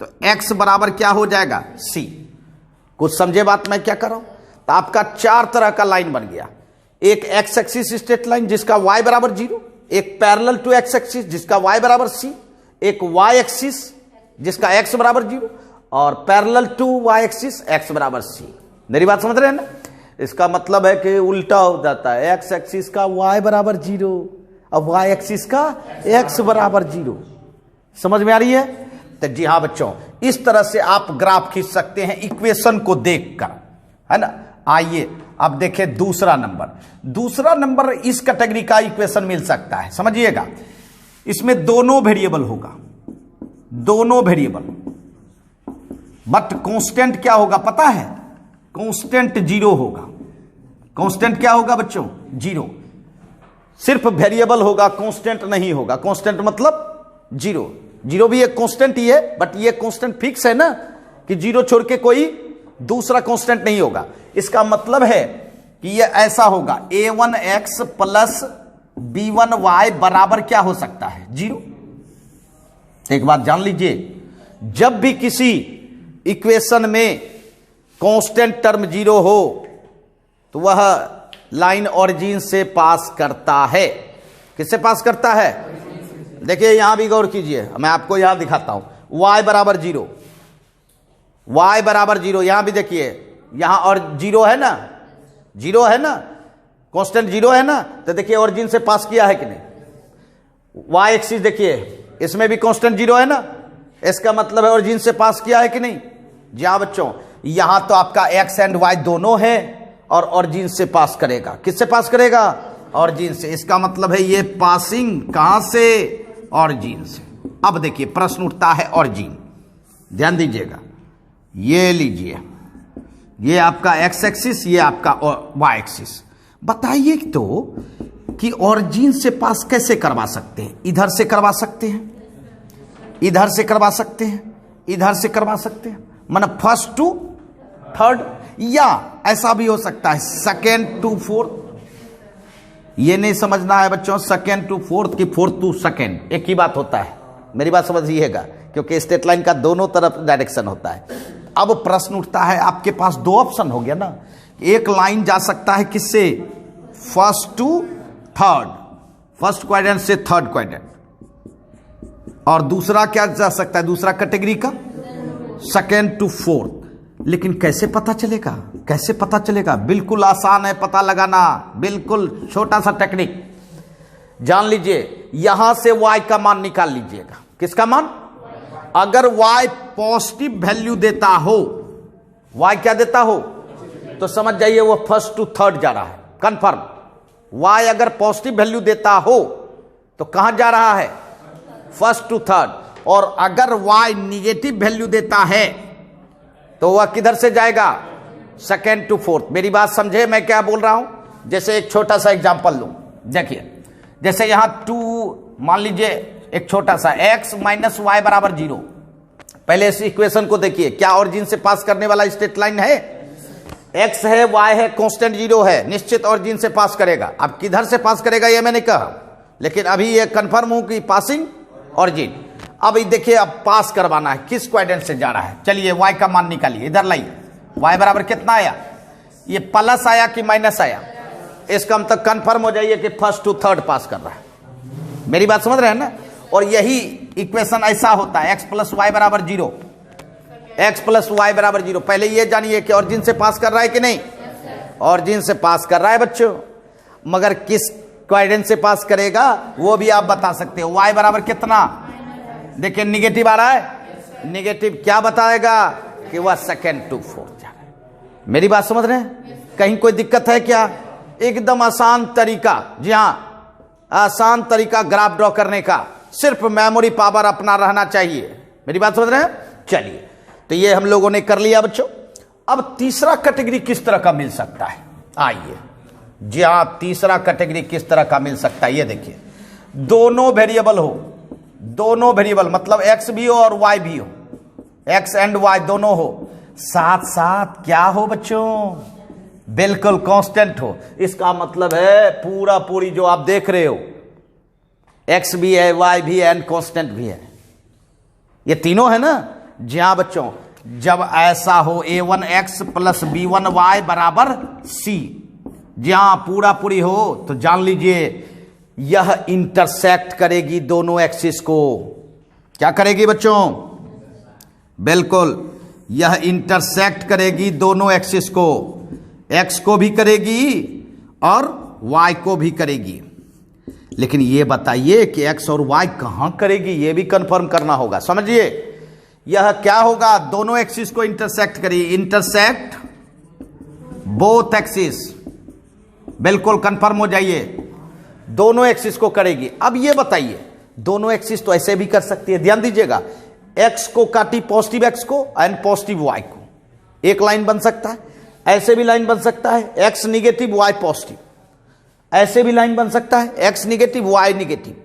तो x बराबर क्या हो जाएगा, c। कुछ समझे बात मैं क्या कर रहा हूं। तो आपका चार तरह का लाइन बन गया। एक x एक्सिस स्ट्रेट लाइन जिसका y बराबर जीरो, एक पैरेलल टू x एक्सिस जिसका y बराबर c, एक y एक्सिस जिसका x बराबर जीरो, और parallel to y axis x बराबर c। मेरी बात समझ रहे हैं ना। इसका मतलब है कि उल्टा हो जाता है, x एक्सिस का y बराबर जीरो और y एक्सिस का x बराबर जीरो। समझ में आ रही है। तो जी हाँ बच्चों, इस तरह से आप ग्राफ खींच सकते हैं इक्वेशन को देखकर, है ना। आइए अब देखें दूसरा नंबर इस कैटेगरी का इक्वेशन मिल सकता है। समझिएगा, इसमें दोनों वेरिएबल होगा, दोनों वेरिएबल, बट कांस्टेंट क्या होगा पता है, कांस्टेंट जीरो होगा। कांस्टेंट क्या होगा बच्चों, जीरो। सिर्फ वेरिएबल होगा, कांस्टेंट नहीं होगा। कांस्टेंट मतलब जीरो। जीरो भी एक कांस्टेंट ही है, बट ये कांस्टेंट फिक्स है ना, कि जीरो छोड़ के कोई दूसरा कांस्टेंट नहीं होगा। इसका मतलब है कि ये ऐसा होगा, a1x प्लस b1y बराबर क्या हो सकता है, जीरो। एक बात जान लीजिए, जब भी किसी इक्वेशन में कांस्टेंट टर्म जीरो हो तो वह लाइन ओरिजिन से पास करता है। किससे पास करता है? देखिए यहां भी गौर कीजिए, मैं आपको यहां दिखाता हूं। y बराबर जीरो, y बराबर जीरो, यहां भी देखिए, यहां और जीरो है ना, जीरो है ना, कांस्टेंट जीरो है ना, तो देखिए ओरिजिन से पास किया है कि नहीं। y एक्सिस देखिए, इसमें भी कांस्टेंट जीरो है ना, इसका मतलब है ओरिजिन से पास किया है कि नहीं। जी हाँ बच्चों, यहां तो आपका x एंड y दोनों है और ओरिजिन से पास करेगा। किससे पास करेगा? ओरिजिन से। इसका मतलब है ये पासिंग कहां से? ओरिजिन से। अब देखिए प्रश्न उठता है ओरिजिन, ध्यान दीजिएगा, ये लीजिए, ये आपका x एक्सिस, ये आपका y एक्सिस। बताइए तो कि ओरिजिन से पास कैसे करवा सकते हैं? इधर से करवा सकते हैं, इधर से करवा सकते हैं, इधर से करवा सकते हैं, मतलब फर्स्ट टू थर्ड, या ऐसा भी हो सकता है सेकेंड टू फोर्थ। ये नहीं समझना है बच्चों सेकेंड टू फोर्थ की फोर्थ टू सेकेंड, एक ही बात होता है, मेरी बात समझिएगा, क्योंकि स्ट्रेट लाइन का दोनों तरफ डायरेक्शन होता है। अब प्रश्न उठता है, आपके पास दो ऑप्शन हो गया ना, एक लाइन जा सकता है किससे? First to third, first quadrant से थर्ड क्वाड्रेंट, और दूसरा क्या जा सकता है? दूसरा कैटेगरी का सेकेंड टू फोर्थ। लेकिन कैसे पता चलेगा? कैसे पता चलेगा? बिल्कुल आसान है पता लगाना, बिल्कुल छोटा सा टेक्निक जान लीजिए। यहां से y का मान निकाल लीजिएगा। किसका मान? अगर y पॉजिटिव वैल्यू देता हो, y क्या देता हो, तो समझ जाइए वो फर्स्ट टू थर्ड जा रहा है, कंफर्म। y अगर पॉजिटिव वैल्यू देता हो तो कहां जा रहा है? First to third. और अगर y निगेटिव वैल्यू देता है तो वह किधर से जाएगा? Second to fourth. मेरी बात समझे मैं क्या बोल रहा हूं? जैसे एक छोटा सा एग्जांपल लूं, देखिए, जैसे यहां टू, मान लीजिए एक छोटा सा x माइनस वाई बराबर जीरो। पहले इस इक्वेशन को देखिए, क्या ओरिजिन से पास करने वाला स्ट्रेट लाइन है? x है, y है, कांस्टेंट जीरो है, निश्चित ओरिजिन से पास करेगा। अब किधर से पास करेगा ये मैंने कहा, लेकिन अभी ये कंफर्म हूं कि पासिंग ओरिजिन। अब देखिए, अब पास करवाना है, किस क्वाड्रेंट से जा रहा है? चलिए y का मान निकालिए, इधर लाइए। y बराबर कितना आया? ये प्लस आया कि माइनस आया? इसका मतलब कंफर्म हो जाइए कि फर्स्ट टू थर्ड पास कर रहा है। मेरी बात समझ रहे हैं ना? और यही इक्वेशन ऐसा होता है, x प्लस वाई बराबर जीरो, x प्लस वाई बराबर जीरो। पहले ये जानिए कि ओरिजिन से पास कर रहा है कि नहीं? ओरिजिन से पास कर रहा है बच्चों, मगर किस क्वाड्रेंट से पास करेगा वो भी आप बता सकते हो। y बराबर कितना? देखिए निगेटिव आ रहा है, निगेटिव क्या बताएगा? कि वह सेकेंड टू फोर्थ जा रहा है। मेरी बात समझ रहे हैं? कहीं कोई दिक्कत है क्या? एकदम आसान तरीका, जी हां, आसान तरीका ग्राफ ड्रॉ करने का, सिर्फ मेमोरी पावर अपना रहना चाहिए। मेरी बात समझ रहे हैं? चलिए, तो ये हम लोगों ने कर लिया बच्चों। अब तीसरा कैटेगरी किस तरह का मिल सकता है? आइए, जी हां, तीसरा कैटेगरी किस तरह का मिल सकता है ये देखिए। दोनों वेरिएबल हो, दोनों वेरिएबल मतलब x भी हो और y भी हो, x एंड y दोनों हो, साथ साथ क्या हो बच्चों? बिल्कुल कांस्टेंट हो। इसका मतलब है पूरा पूरी जो आप देख रहे हो, x भी है, y भी है एंड कांस्टेंट भी है, ये तीनों है ना? जी हां बच्चों, जब ऐसा हो a1x प्लस b1y बराबर c, जी हां पूरा पूरी हो, तो जान लीजिए यह इंटरसेक्ट करेगी दोनों एक्सिस को। क्या करेगी बच्चों? बिल्कुल, यह इंटरसेक्ट करेगी दोनों एक्सिस को, x को भी करेगी और y को भी करेगी। लेकिन ये बताइए कि x और y कहां करेगी, ये भी कंफर्म करना होगा। समझिए, यह क्या होगा? दोनों एक्सिस को इंटरसेक्ट करेगी, इंटरसेक्ट बोथ एक्सिस। बिल्कुल कंफर्म हो जाइए, दोनों एक्सिस को करेगी। अब ये बताइए, दोनों एक्सिस तो ऐसे भी कर सकती है, ध्यान दीजिएगा, x को काटी पॉजिटिव x को एंड पॉजिटिव y को, एक लाइन बन सकता है। ऐसे भी लाइन बन सकता है, x निगेटिव y पॉजिटिव, ऐसे भी लाइन बन सकता है, x निगेटिव y निगेटिव,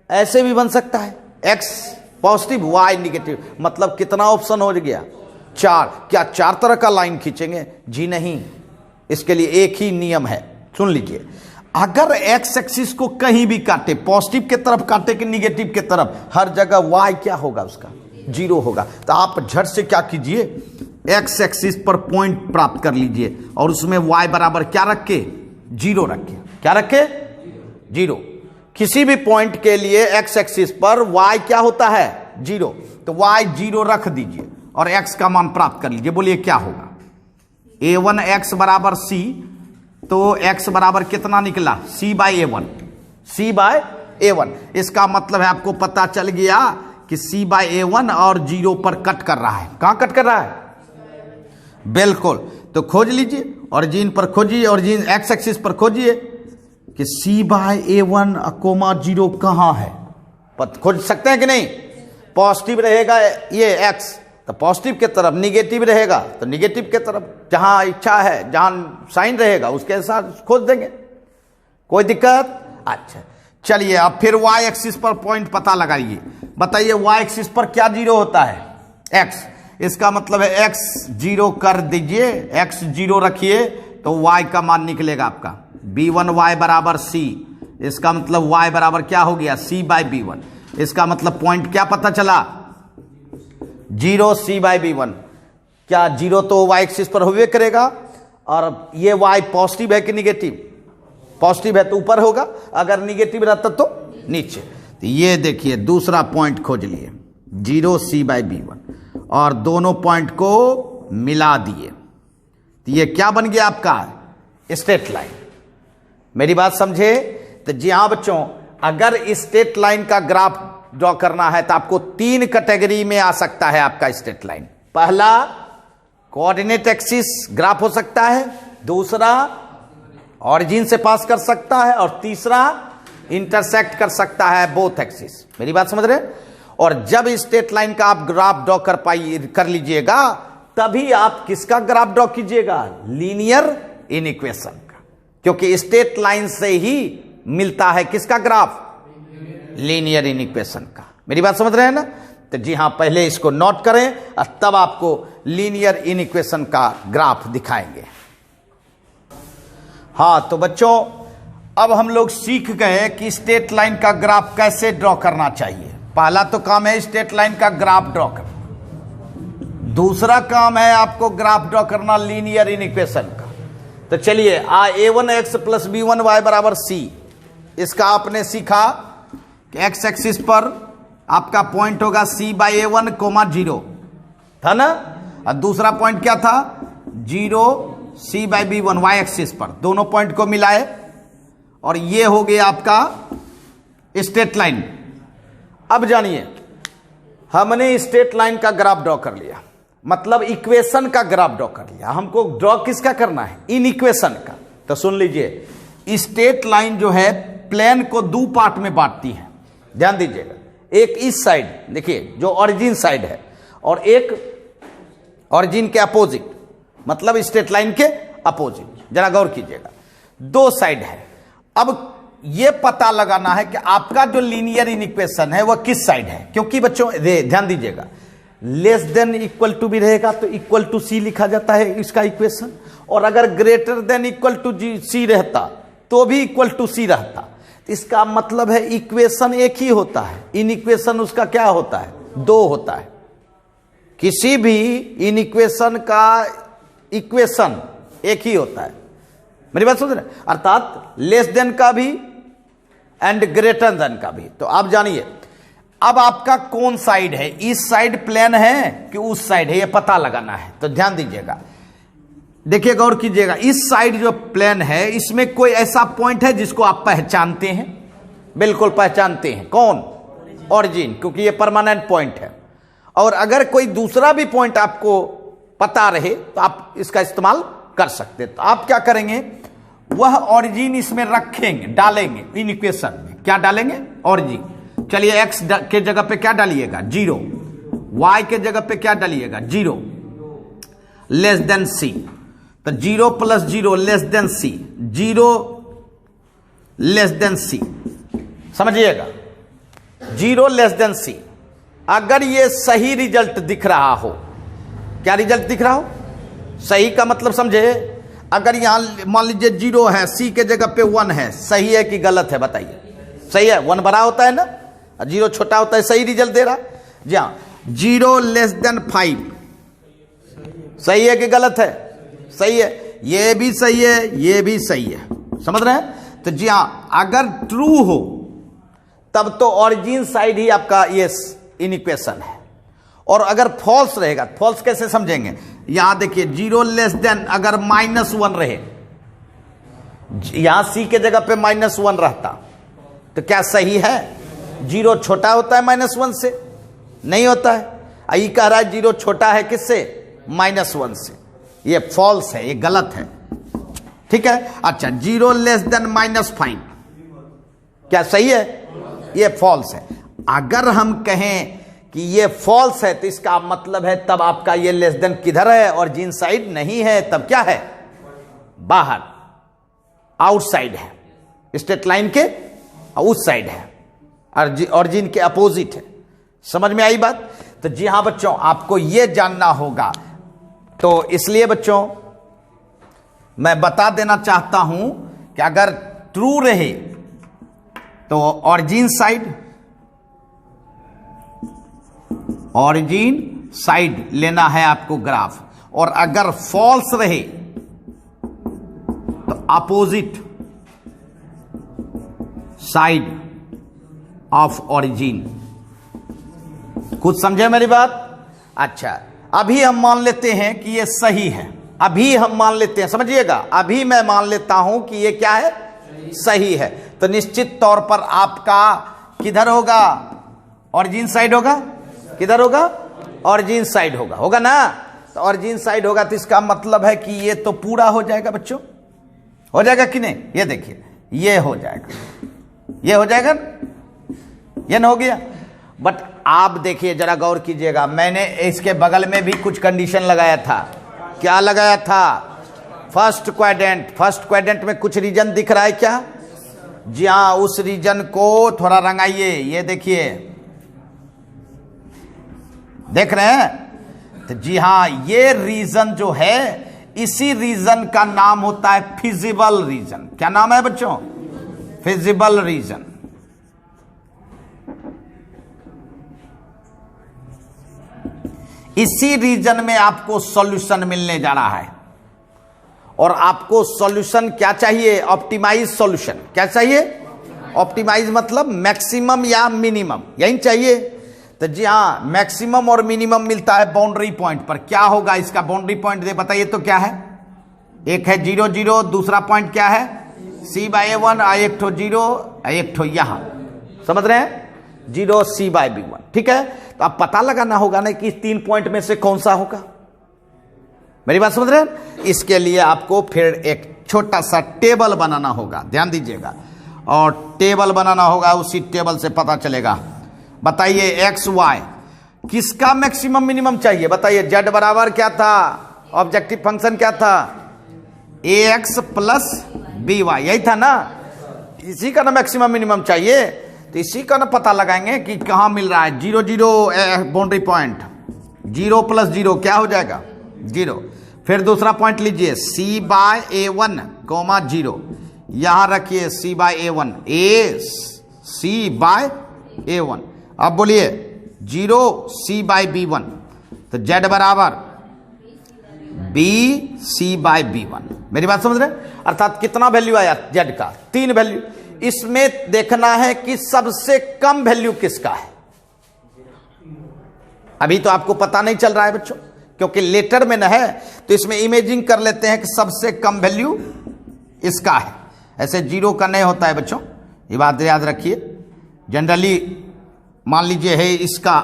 ऐसे भी बन सकता है, x पॉजिटिव y निगेटिव। मतलब कितना ऑप्शन हो गया? 4। क्या 4 तरह का लाइन खींचेंगे? जी नहीं, इसके लिए एक ही नियम है, सुन लीजिए। अगर एक्स एक्सिस को कहीं भी काटे, पॉजिटिव के तरफ काटे कि निगेटिव के तरफ, हर जगह वाई क्या होगा, उसका जीरो होगा। तो आप झट से क्या कीजिए, एक्स एक्सिस पर पॉइंट प्राप्त कर लीजिए और उसमें वाई बराबर क्या रखे, जीरो रखे। क्या रखे, जीरो। किसी भी पॉइंट के लिए एक्स एक्सिस पर वाई क्या होता है, जीरो। तो वाई जीरो रख दीजिए और एक्स का मान प्राप्त कर लीजिए। बोलिए क्या होगा, a1 x बराबर c, तो x बराबर कितना निकला, c by a1, c bye a1। इसका मतलब है आपको पता चल गया कि c बाई a1 और जीरो पर कट कर रहा है। कहां कट कर रहा है, बिल्कुल। तो खोज लीजिए, ओरिजिन पर खोजिए, ओरिजिन एक्स एक्सिस पर खोजिए कि c bye a1 comma zero कहां है। खोज सकते हैं कि नहीं। पॉजिटिव रहेगा ये x तो पॉजिटिव के तरफ, निगेटिव रहेगा तो निगेटिव के तरफ, जहां इच्छा है, जहां साइन रहेगा उसके साथ खोज देंगे, कोई दिक्कत। अच्छा चलिए, अब फिर y एक्सिस पर पॉइंट पता लगाइए। बताइए y एक्सिस पर क्या जीरो होता है, x। इसका मतलब है x जीरो कर दीजिए, x जीरो रखिए तो y का मान निकलेगा आपका b1y बराबर c। इसका मतलब y बराबर क्या हो गया, c बाई b1। इसका मतलब पॉइंट क्या पता चला, जीरो c बाई b1। क्या जीरो तो y एक्सिस पर होवे करेगा, और ये y पॉजिटिव है कि निगेटिव, पॉजिटिव है तो ऊपर होगा, अगर निगेटिव रहता तो नीचे। तो ये देखिए दूसरा पॉइंट खोज लिए, जीरो c बाई b1, और दोनों पॉइंट को मिला दिए तो ये क्या बन गया आपका, स्ट्रेट लाइन। मेरी बात समझे। तो जी हाँ बच्चों, अगर स्ट्रेट लाइन का ग्राफ ड्रॉ करना है तो आपको तीन कैटेगरी में आ सकता है आपका स्ट्रेट लाइन। पहला कोऑर्डिनेट एक्सिस ग्राफ हो सकता है, दूसरा ऑरिजिन से पास कर सकता है, और तीसरा इंटरसेक्ट कर सकता है बोथ एक्सिस। मेरी बात समझ रहे हैं। और जब स्ट्रेट लाइन का आप ग्राफ ड्रॉ कर लीजिएगा, तभी आप किसका ग्राफ ड्रॉ कीजिएगा, लीनियर इनइक्वेशन का, क्योंकि स्ट्रेट लाइन से ही मिलता है किसका ग्राफ, लीनियर इनइक्वेशन का। मेरी बात समझ रहे हैं ना। तो जी हां, पहले इसको नोट करें और तब आपको लीनियर इनइक्वेशन का ग्राफ दिखाएंगे। हां तो बच्चों, अब हम लोग सीख गए कि स्ट्रेट लाइन का ग्राफ कैसे ड्रॉ करना चाहिए। पहला तो काम है स्ट्रेट लाइन का ग्राफ ड्रॉ करना, दूसरा काम है आपको ग्राफ ड्रॉ करना लीनियर इनइक्वेशन का। तो चलिए, a1x प्लस b1y बराबर c, इसका आपने सीखा कि एक्स एक्सिस पर आपका पॉइंट होगा c by a1 comma zero, था ना। और दूसरा पॉइंट क्या था, zero c by b1 y axis पर, दोनों पॉइंट को मिलाए और ये हो गया आपका स्ट्रेट लाइन। अब जानिए, हमने स्ट्रेट लाइन का ग्राफ ड्रॉ कर लिया, मतलब इक्वेशन का ग्राफ ड्रॉ कर लिया। हमको ड्रॉ किसका करना है, इन इक्वेशन का। तो सुन लीजिए, स्ट्रेट लाइन जो है प्लेन को दो पार्ट में बांटती है, ध्यान दीजिएगा। एक इस साइड देखिए जो ओरिजिन साइड है, और एक ओरिजिन के अपोजिट, मतलब स्ट्रेट लाइन के अपोजिट। जरा गौर कीजिएगा, दो साइड है। अब यह पता लगाना है कि आपका जो लीनियर इनइक्वेशन है वह किस साइड है, क्योंकि बच्चों ध्यान दीजिएगा, लेस देन इक्वल टू भी रहेगा तो इक्वल टू सी लिखा जाता है इसका इक्वेशन, और अगर ग्रेटर देन इक्वल टू सी रहता तो भी इक्वल टू सी रहता। इसका मतलब है इक्वेशन एक ही होता है, इन इक्वेशन उसका क्या होता है, दो होता है। किसी भी इन इक्वेशन का इक्वेशन एक ही होता है। मेरी बात समझ रहे, अर्थात लेस देन का भी एंड ग्रेटर देन का भी। तो आप जानिए, अब आपका कौन साइड है, इस साइड प्लेन है कि उस साइड है, यह पता लगाना है। तो ध्यान दीजिएगा, देखिए गौर कीजिएगा, इस साइड जो प्लेन है इसमें कोई ऐसा पॉइंट है जिसको आप पहचानते हैं, बिल्कुल पहचानते हैं, कौन, ओरिजिन, क्योंकि ये परमानेंट पॉइंट है। और अगर कोई दूसरा भी पॉइंट आपको पता रहे तो आप इसका इस्तेमाल कर सकते हैं। तो आप क्या करेंगे, वह ओरिजिन इसमें रखेंगे, डालेंगे इन इक्वेशन में। क्या डालेंगे, ओरिजिन। चलिए, x के जगह पे क्या डालिएगा, जीरो, y के जगह पे क्या डालिएगा, जीरो, लेस देन c। तो zero plus zero less than c, zero less than c, समझिएगा, जीरो लेस देन सी। अगर ये सही रिजल्ट दिख रहा हो, क्या रिजल्ट दिख रहा हो, सही का मतलब समझे, अगर यहां मान लीजिए 0 है, सी के जगह पे 1 है, सही है कि गलत है बताइए? सही है, 1 बड़ा होता है ना, 0 छोटा होता है, सही रिजल्ट दे रहा। जी हाँ, 0 लेस देन 5 सही है कि गलत है? सही है, ये भी सही है, ये भी सही है, समझ रहे हैं? तो जी हाँ, अगर ट्रू हो तब तो ओरिजिन साइड ही आपका ये इन इक्वेशन है, और अगर फॉल्स रहेगा, फॉल्स कैसे समझेंगे? यहां देखिए 0 लेस देन अगर -1 रहे, यहां सी के जगह पे -1 रहता तो क्या सही है? 0 छोटा होता है -1 से? नहीं होता है। आई कह रहा है 0 छोटा है किससे? -1 से। ये फॉल्स है, ये गलत है, ठीक है। अच्छा, 0 लेस देन -5 क्या सही है? ये फॉल्स है। अगर हम कहें कि ये फॉल्स है तो इसका मतलब है तब आपका ये लेस देन किधर है? और जिन साइड नहीं है, तब क्या है? बाहर, आउटसाइड है, स्ट्रेट लाइन के आउट साइड है, ऑरिजिन के अपोजिट है। समझ में आई बात? तो जी हां बच्चों, आपको यह जानना होगा। तो इसलिए बच्चों मैं बता देना चाहता हूं कि अगर ट्रू रहे तो ऑरिजिन साइड लेना है आपको ग्राफ, और अगर फॉल्स रहे तो अपोजिट साइड ऑफ ऑरिजिन। कुछ समझे मेरी बात? अच्छा, अभी हम मान लेते हैं कि ये सही है, अभी हम मान लेते हैं, समझिएगा, अभी मैं मान लेता हूं कि ये क्या है? सही है। तो निश्चित तौर पर आपका किधर होगा? ऑरिजिन साइड होगा। किधर होगा? ऑरिजिन साइड होगा, होगा ना? तो ऑरिजिन साइड होगा तो इसका मतलब है कि ये तो पूरा हो जाएगा बच्चों। हो जाएगा कि नहीं? ये देखिए, ये हो जाएगा, ये हो जाएगा, ये ना हो गया। बट आप देखिए जरा, गौर कीजिएगा, मैंने इसके बगल में भी कुछ कंडीशन लगाया था। क्या लगाया था? First quadrant. फर्स्ट क्वाड्रेंट में कुछ रीजन दिख रहा है क्या? जी हाँ, उस रीजन को थोड़ा रंगाइए। ये देखिए, देख रहे हैं? तो जी हाँ, ये रीजन जो है, इसी रीजन का नाम होता है फिजिबल रीजन। क्या नाम है बच्चों? Feasible region. इसी रीजन में आपको सॉल्यूशन मिलने जा रहा है, और आपको सॉल्यूशन क्या चाहिए? Optimize solution. क्या चाहिए? ऑप्टिमाइज मतलब मैक्सिमम या मिनिमम, यही चाहिए। तो जी हाँ, मैक्सिमम और मिनिमम मिलता है बाउंड्री पॉइंट पर। क्या होगा इसका बाउंड्री पॉइंट? दे बताइए तो क्या है? एक है 0 0, दूसरा पॉइंट क्या है? C/A1, एक ठो 0, एक ठो यहां, समझ रहे हैं? 0 C/B1, ठीक है। तो अब पता लगाना होगा ना कि 3 पॉइंट में से कौन सा होगा। मेरी बात समझ रहे हैं? इसके लिए आपको फिर एक छोटा सा टेबल बनाना होगा, ध्यान दीजिएगा, और टेबल बनाना होगा, उसी टेबल से पता चलेगा। बताइए x y किसका मैक्सिमम मिनिमम चाहिए? बताइए। z बराबर क्या था? ऑब्जेक्टिव फंक्शन क्या था? ax प्लस by, यही था ना? इसी का ना मैक्सिमम मिनिमम चाहिए। तो इसी का ना पता लगाएंगे कि कहां मिल रहा है। 0 0 बाउंड्री पॉइंट, 0 + 0 क्या हो जाएगा? 0। फिर दूसरा पॉइंट लीजिए, C/A1, 0, यहां रखिए C/A1, C/A1। अब बोलिए 0 C/B1, तो z बराबर B C/B1। मेरी बात समझ रहे हैं? अर्थात कितना वैल्यू आया z का? 3 वैल्यू। इसमें देखना है कि सबसे कम वैल्यू किसका है। अभी तो आपको पता नहीं चल रहा है बच्चों, क्योंकि लेटर में न है, तो इसमें इमेजिंग कर लेते हैं कि सबसे कम वैल्यू इसका है। ऐसे 0 का नहीं होता है बच्चों, ये बात याद रखिए। जनरली मान लीजिए है इसका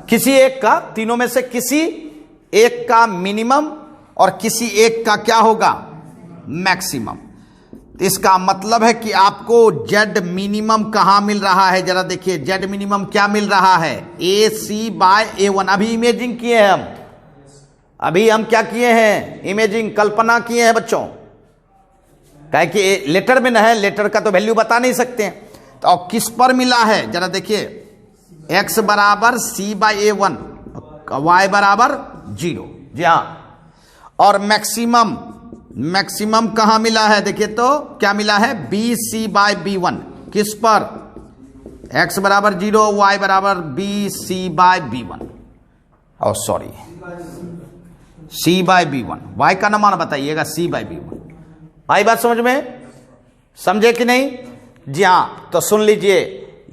किसी एक का, तीनों में से किसी एक का मिनिमम और किसी एक का क्या होगा? मैक्सिमम। तो इसका मतलब है कि आपको z मिनिमम कहां मिल रहा है? जरा देखिए, z मिनिमम क्या मिल रहा है? AC/A1। अभी इमेजिंग किए हैं हम, अभी हम क्या किए हैं? इमेजिंग, कल्पना किए हैं बच्चों। कहे कि लेटर में न है, लेटर का तो वैल्यू बता नहीं सकते हैं। तो अब किस पर मिला है? जरा देखिए, x बराबर C/A1, y बराबर 0। जी हाँ, और मैक्सिमम, मैक्सिमम कहां मिला है देखिए तो क्या मिला है, b c by b one. किस पर, x बराबर 0, y बराबर b c by b one, और sorry c by b one. y का ना मान बताइएगा, c बाय बी वन। आई बात समझ में, समझे कि नहीं? जी हाँ, तो सुन लीजिए,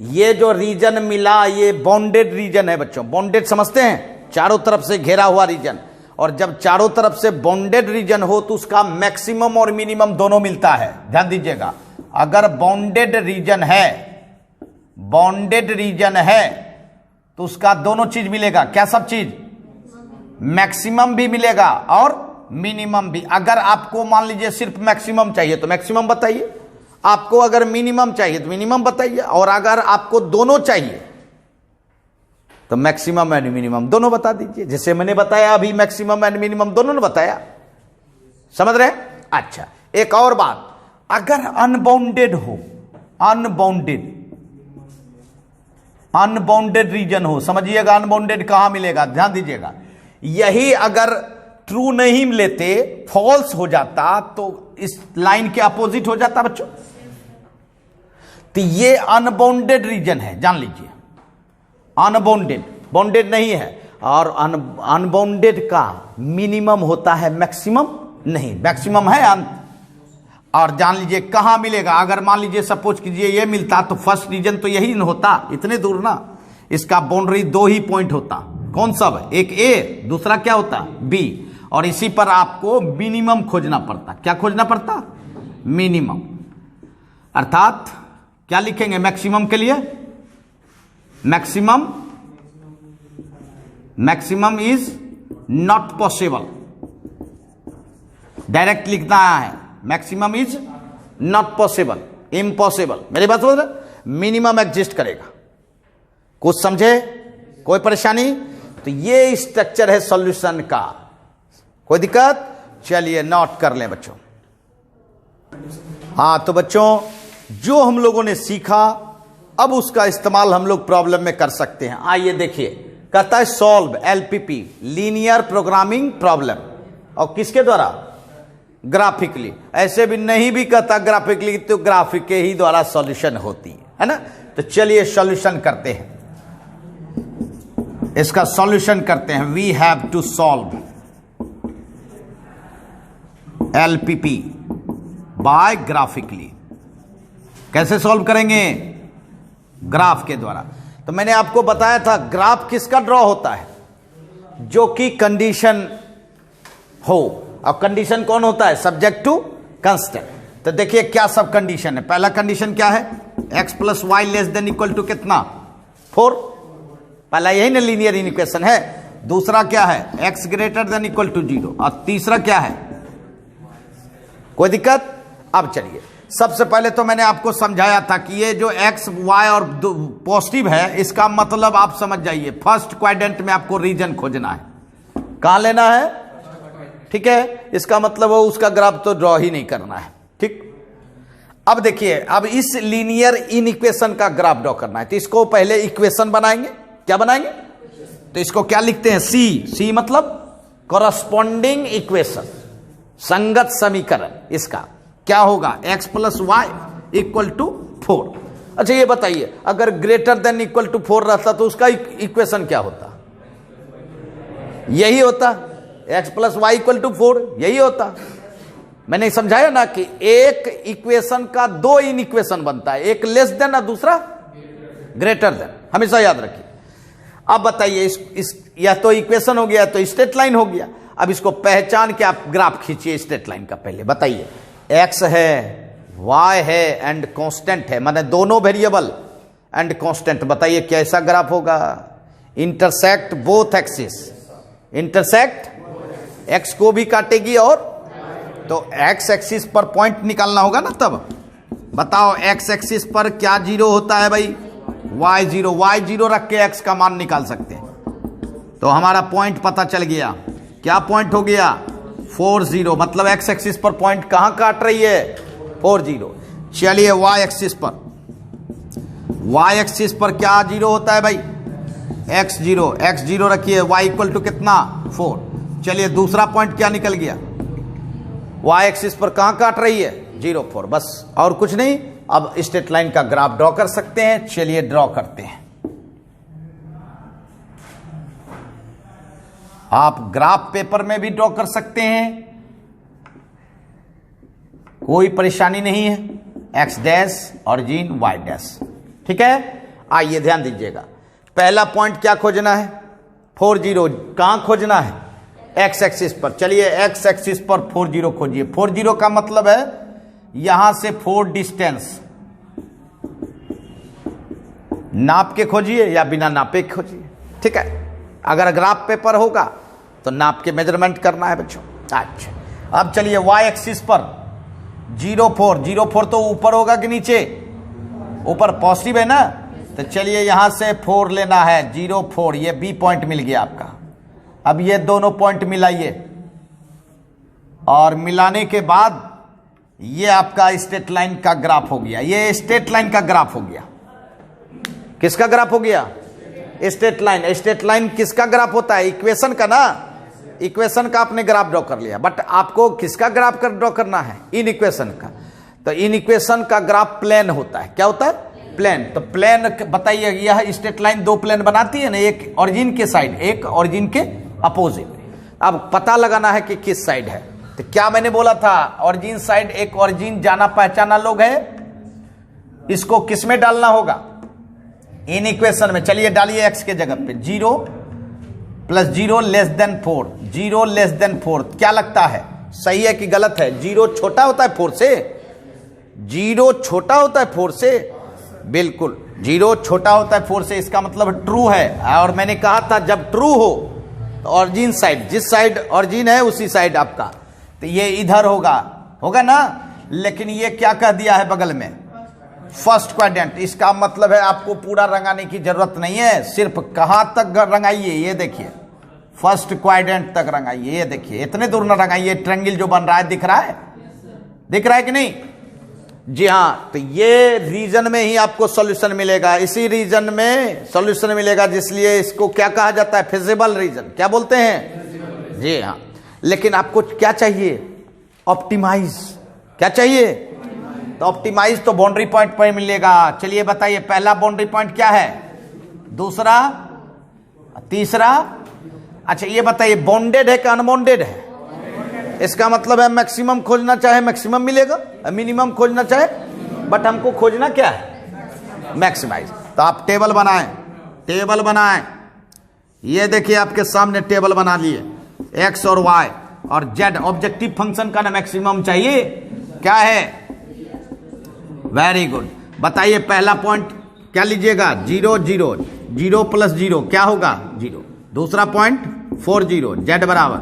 ये जो रीजन मिला ये बाउंडेड रीजन है बच्चों। बाउंडेड समझते हैं, चारों तरफ से घेरा हुआ रीजन। और जब चारों तरफ से बाउंडेड रीजन हो तो उसका मैक्सिमम और मिनिमम दोनों मिलता है। ध्यान दीजिएगा, अगर बाउंडेड रीजन है, बाउंडेड रीजन है तो उसका दोनों चीज मिलेगा। क्या सब चीज? मैक्सिमम भी मिलेगा और मिनिमम भी। अगर आपको मान लीजिए सिर्फ मैक्सिमम चाहिए तो मैक्सिमम बताइए, आपको अगर मिनिमम चाहिए तो मिनिमम बताइए, और अगर आपको दोनों चाहिए तो मैक्सिमम एंड मिनिमम दोनों बता दीजिए। जैसे मैंने बताया अभी, मैक्सिमम एंड मिनिमम दोनों ने बताया। समझ रहे? अच्छा, एक और बात, अगर अनबाउंडेड हो, अनबाउंडेड, अनबाउंडेड रीजन हो, समझिएगा अनबाउंडेड कहां मिलेगा, ध्यान दीजिएगा। यही अगर ट्रू नहीं लेते, फॉल्स हो जाता तो इस लाइन के अपोजिट हो जाता बच्चों। तो ये अनबाउंडेड रीजन है, जान लीजिए। अनबाउंडेड, बाउंडेड नहीं है। और अनबाउंडेड का मिनिमम होता है, मैक्सिमम नहीं। मैक्सिमम है और जान लीजिए कहां मिलेगा। अगर मान लीजिए सपोज कीजिए ये मिलता तो फर्स्ट रीजन तो यही होता, इतने दूर ना। इसका बाउंड्री दो ही पॉइंट होता। कौन सा? एक ए, दूसरा क्या होता? बी। और इसी पर आपको मिनिमम खोजना पड़ता। क्या खोजना पड़ता? मिनिमम। अर्थात क्या लिखेंगे मैक्सिमम के लिए? Maximum, maximum is not possible. Direct लिखना है, maximum is not possible, impossible. मेरी बात समझ रहे? मिनिमम एग्जिस्ट करेगा। कुछ समझे? कोई परेशानी? तो ये स्ट्रक्चर है सॉल्यूशन का। कोई दिक्कत? चलिए नोट कर लें बच्चों। हाँ, तो बच्चों जो हम लोगों ने सीखा अब उसका इस्तेमाल हम लोग प्रॉब्लम में कर सकते हैं। आइए देखिए, कहता है solve LPP, linear programming problem. और किसके द्वारा? ग्राफिकली। ऐसे भी नहीं भी कहता ग्राफिकली, तो ग्राफिक के ही द्वारा सॉल्यूशन होती है ना। तो चलिए सॉल्यूशन करते हैं, इसका सॉल्यूशन करते हैं। We have to solve LPP by graphically. कैसे सॉल्व करेंगे? ग्राफ के द्वारा। तो मैंने आपको बताया था ग्राफ किसका ड्रॉ होता है? जो कि कंडीशन हो। अब कंडीशन कौन होता है? Subject to constant. तो देखिए क्या सब कंडीशन है। पहला कंडीशन क्या है? x plus y less than equal to कितना? 4। पहला यही ना लीनियर इक्वेशन है। दूसरा क्या है? x greater than equal to 0। और तीसरा क्या है? कोई दिक्कत? अब चलिए, सबसे पहले तो मैंने आपको समझाया था कि ये जो x, y और पॉजिटिव है, इसका मतलब आप समझ जाइए, फर्स्ट क्वाड्रेंट में आपको रीजन खोजना है। कहां लेना है? ठीक है, इसका मतलब वो उसका ग्राफ तो ड्रॉ ही नहीं करना है। ठीक, अब देखिए, अब इस लीनियर इक्वेशन का ग्राफ ड्रॉ करना है। तो इसको पहले इक्वेशन बनाएंगे। क्या बनाएंगे? तो इसको क्या लिखते हैं? सी मतलब कॉरस्पॉन्डिंग इक्वेशन, संगत समीकरण। इसका क्या होगा? x plus y equal to 4। अच्छा ये बताइए, अगर ग्रेटर देन इक्वल टू 4 रहता तो उसका इक्वेशन क्या होता? यही होता, x plus y equal to 4, यही होता। मैंने समझाया ना कि एक इक्वेशन का दो इन इक्वेशन बनता है, एक लेस देन और दूसरा ग्रेटर देन। हमेशा याद रखिए। अब बताइए, यह तो इक्वेशन हो गया, तो स्ट्रेट लाइन हो गया। अब इसको पहचान के आप ग्राफ खींचिए स्ट्रेट लाइन का। पहले बताइए, x है, y है एंड कांस्टेंट है, माने दोनों वेरिएबल एंड कांस्टेंट। बताइए कैसा ग्राफ होगा? Intersect both axis, intersect x को भी काटेगी और तो x एक्सिस पर पॉइंट निकालना होगा ना। तब बताओ x एक्सिस पर क्या जीरो होता है भाई? y जीरो रख के x का मान निकाल सकते हैं। तो हमारा पॉइंट पता चल गया। क्या पॉइंट हो गया? 4 0। मतलब x एक्सिस पर पॉइंट कहां काट रही है? 4 0। चलिए y एक्सिस पर, y एक्सिस पर क्या जीरो होता है भाई? x 0 रखिए, y इक्वल टू कितना? 4। चलिए दूसरा पॉइंट क्या निकल गया, वाई एक्सिस पर कहां काट रही है, 0,4, बस और कुछ नहीं। अब स्ट्रेट लाइन का ग्राफ ड्रॉ कर सकते हैं, चलिए ड्रॉ करते हैं। आप ग्राफ पेपर में भी ड्रॉ कर सकते हैं, कोई परेशानी नहीं है। X dash origin y dash, ठीक है। आइए ध्यान दीजिएगा, पहला पॉइंट क्या खोजना है, 40 कहां खोजना है, एक्स एक्सिस पर। चलिए एक्स एक्सिस पर 40 खोजिए। 40 का मतलब है यहां से 4 डिस्टेंस, नाप के खोजिए या बिना नापे के खोजिए, ठीक है। अगर ग्राफ पेपर होगा तो नाप के मेजरमेंट करना है बच्चों। अच्छा, अब चलिए वाई एक्सिस पर 0,4 तो ऊपर होगा कि नीचे, ऊपर पॉजिटिव है ना, तो चलिए यहां से 4 लेना है, 0,4, ये बी पॉइंट मिल गया आपका। अब ये दोनों पॉइंट मिलाइए और मिलाने के बाद ये आपका स्ट्रेट लाइन का ग्राफ हो गया। ये स्ट्रेट लाइन का ग्राफ हो गया, किसका ग्राफ हो गया, स्ट्रेट लाइन। स्ट्रेट लाइन किसका ग्राफ होता है, इक्वेशन का ना, इक्वेशन का आपने ग्राफ ड्रॉ कर लिया, बट आपको किसका ग्राफ ड्रॉ करना है, इन इक्वेशन का। तो इन इक्वेशन का ग्राफ प्लेन होता है, क्या होता है, प्लेन। तो प्लेन बताइए, यह स्ट्रेट लाइन 2 प्लेन बनाती है ना, एक ओरिजिन के साइड, एक ओरिजिन के अपोजिट। अब पता लगाना है कि किस साइड है। तो क्या मैंने बोला था, ओरिजिन साइड, एक ओरिजिन जाना पहचाना लोग है, इसको किस में डालना होगा, इन इक्वेशन में। चलिए डालिए एक्स के जगह पे, 0 + 0 <4, 0 <4। क्या लगता है, सही है कि गलत है, 0 छोटा होता है 4 से, 0 छोटा होता है 4 से, बिल्कुल 0 छोटा होता है 4 से, इसका मतलब ट्रू है। और मैंने कहा था जब ट्रू हो तो ओरिजिन साइड, जिस साइड ओरिजिन है उसी साइड आपका, तो ये इधर होगा, होगा ना। लेकिन ये क्या कह दिया है बगल में, फर्स्ट क्वाड्रेंट, इसका मतलब है आपको पूरा रंगाने की जरूरत नहीं है, सिर्फ कहां तक रंगाइए, ये देखिए फर्स्ट क्वाड्रेंट तक रंगाइए, ये देखिए, इतने दूर न रंगाइए। ट्रायंगल जो बन रहा है दिख रहा है, दिख रहा है कि नहीं, जी हाँ। तो ये रीजन में ही आपको सॉल्यूशन मिलेगा, इसी रीजन में सॉल्यूशन मिलेगा, जिसलिए इसको क्या कहा जाता है, फिजिबल रीजन, क्या बोलते हैं, जी हाँ। लेकिन आपको क्या चाहिए, ऑप्टिमाइज, क्या चाहिए, तो ऑप्टिमाइज तो बाउंड्री पॉइंट पर मिलेगा। चलिए बताइए पहला बाउंड्री पॉइंट क्या है, दूसरा, तीसरा। अच्छा ये बताइए बाउंडेड है कि अनबाउंडेड है, इसका मतलब है मैक्सिमम खोजना चाहे मैक्सिमम मिलेगा, मिनिमम खोजना चाहे, बट हमको खोजना क्या है, मैक्सिमाइज। तो आप टेबल बनाएं, टेबल बनाएं, ये देखिए आपके सामने टेबल बना लिए, एक्स और वाई और जेड, ऑब्जेक्टिव फंक्शन का ना मैक्सिमम चाहिए, क्या है, वेरी गुड। बताइए पहला पॉइंट क्या लीजिएगा, 0 0 0 + 0 क्या होगा, 0। दूसरा पॉइंट 40, जेड बराबर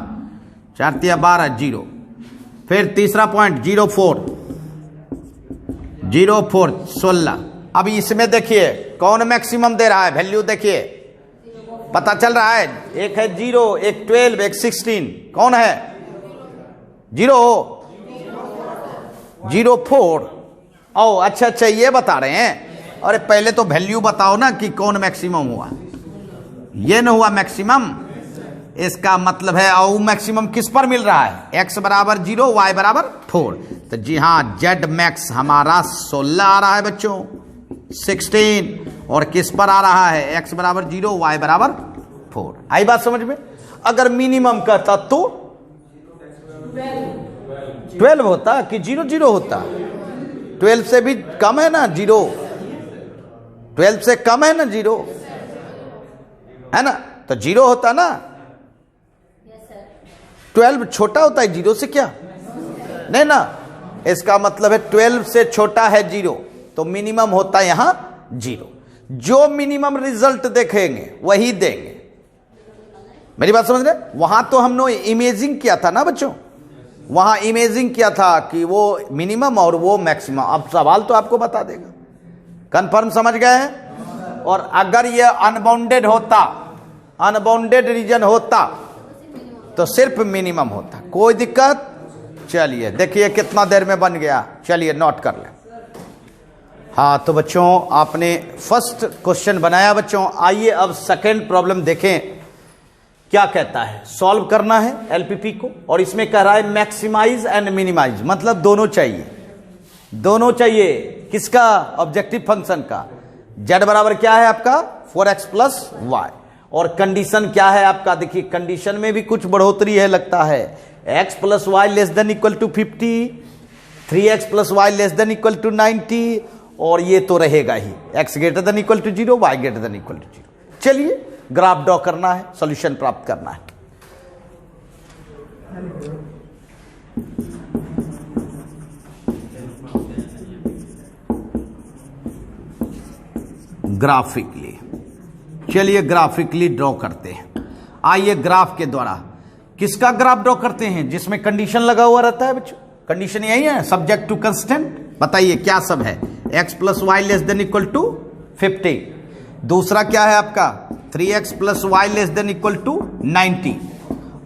4 × 12 0। फिर तीसरा पॉइंट 0 4 16। अब इसमें देखिए कौन मैक्सिमम दे रहा है, वैल्यू देखिए पता चल रहा है, एक है 0, एक 12, एक 16, कौन है, 0 4। ओ अच्छा ये बता रहे हैं, अरे पहले तो वैल्यू बताओ ना कि कौन मैक्सिमम हुआ, ये न हुआ मैक्सिमम, इसका मतलब है और मैक्सिमम किस पर मिल रहा है, x बराबर 0, y बराबर 4। तो जी हाँ, z मैक्स हमारा 16 आ रहा है बच्चों, 16, और किस पर आ रहा है, x बराबर 0, y बराबर 4। आई बात समझ में। अगर मिनिमम कहता तो 12 होता कि 0 0 होता, 12 से भी कम है ना 0, 12 से कम है ना 0, है ना, तो 0 होता ना, 12 छोटा होता है 0 से, क्या नहीं ना, इसका मतलब है 12 से छोटा है 0, तो मिनिमम होता है यहां 0। जो मिनिमम रिजल्ट देखेंगे वही देंगे, मेरी बात समझ रहे। वहां तो हमने इमेजिंग किया था ना बच्चों, वहां इमेजिंग किया था कि वो मिनिमम और वो मैक्सिमम, अब सवाल तो आपको बता देगा, कंफर्म समझ गए हैं। और अगर ये अनबाउंडेड होता, अनबाउंडेड रीजन होता तो सिर्फ मिनिमम होता, कोई दिक्कत। चलिए देखिए कितना देर में बन गया, चलिए नोट कर ले। हाँ तो बच्चों आपने फर्स्ट क्वेश्चन बनाया बच्चों, आइए अब सेकंड प्रॉब्लम देखें क्या कहता है, सॉल्व करना है एलपीपी को, और इसमें कह रहा है मैक्सिमाइज एंड मिनिमाइज, मतलब दोनों चाहिए, दोनों चाहिए। किसका, ऑब्जेक्टिव फंक्शन का। z बराबर क्या है आपका 4x प्लस वाई, और कंडीशन क्या है आपका, देखिए कंडीशन में भी कुछ बढ़ोतरी है लगता है, x plus y less than equal to 50, 3x plus y less than equal to 90, और ये तो रहेगा ही x greater than equal to 0, y greater than equal to 0। चलिए ग्राफ ड्रॉ करना है, सॉल्यूशन प्राप्त करना है। ग्राफिकली, चलिए ग्राफिकली ड्रॉ करते हैं। आइए ग्राफ के द्वारा, किसका ग्राफ ड्रॉ करते हैं, जिसमें कंडीशन लगा हुआ रहता है बच्चों। कंडीशन यही है, सब्जेक्ट टू कंस्टेंट। बताइए क्या सब है, x plus y less than equal to 50, दूसरा क्या है आपका 3x plus y less than equal to 90,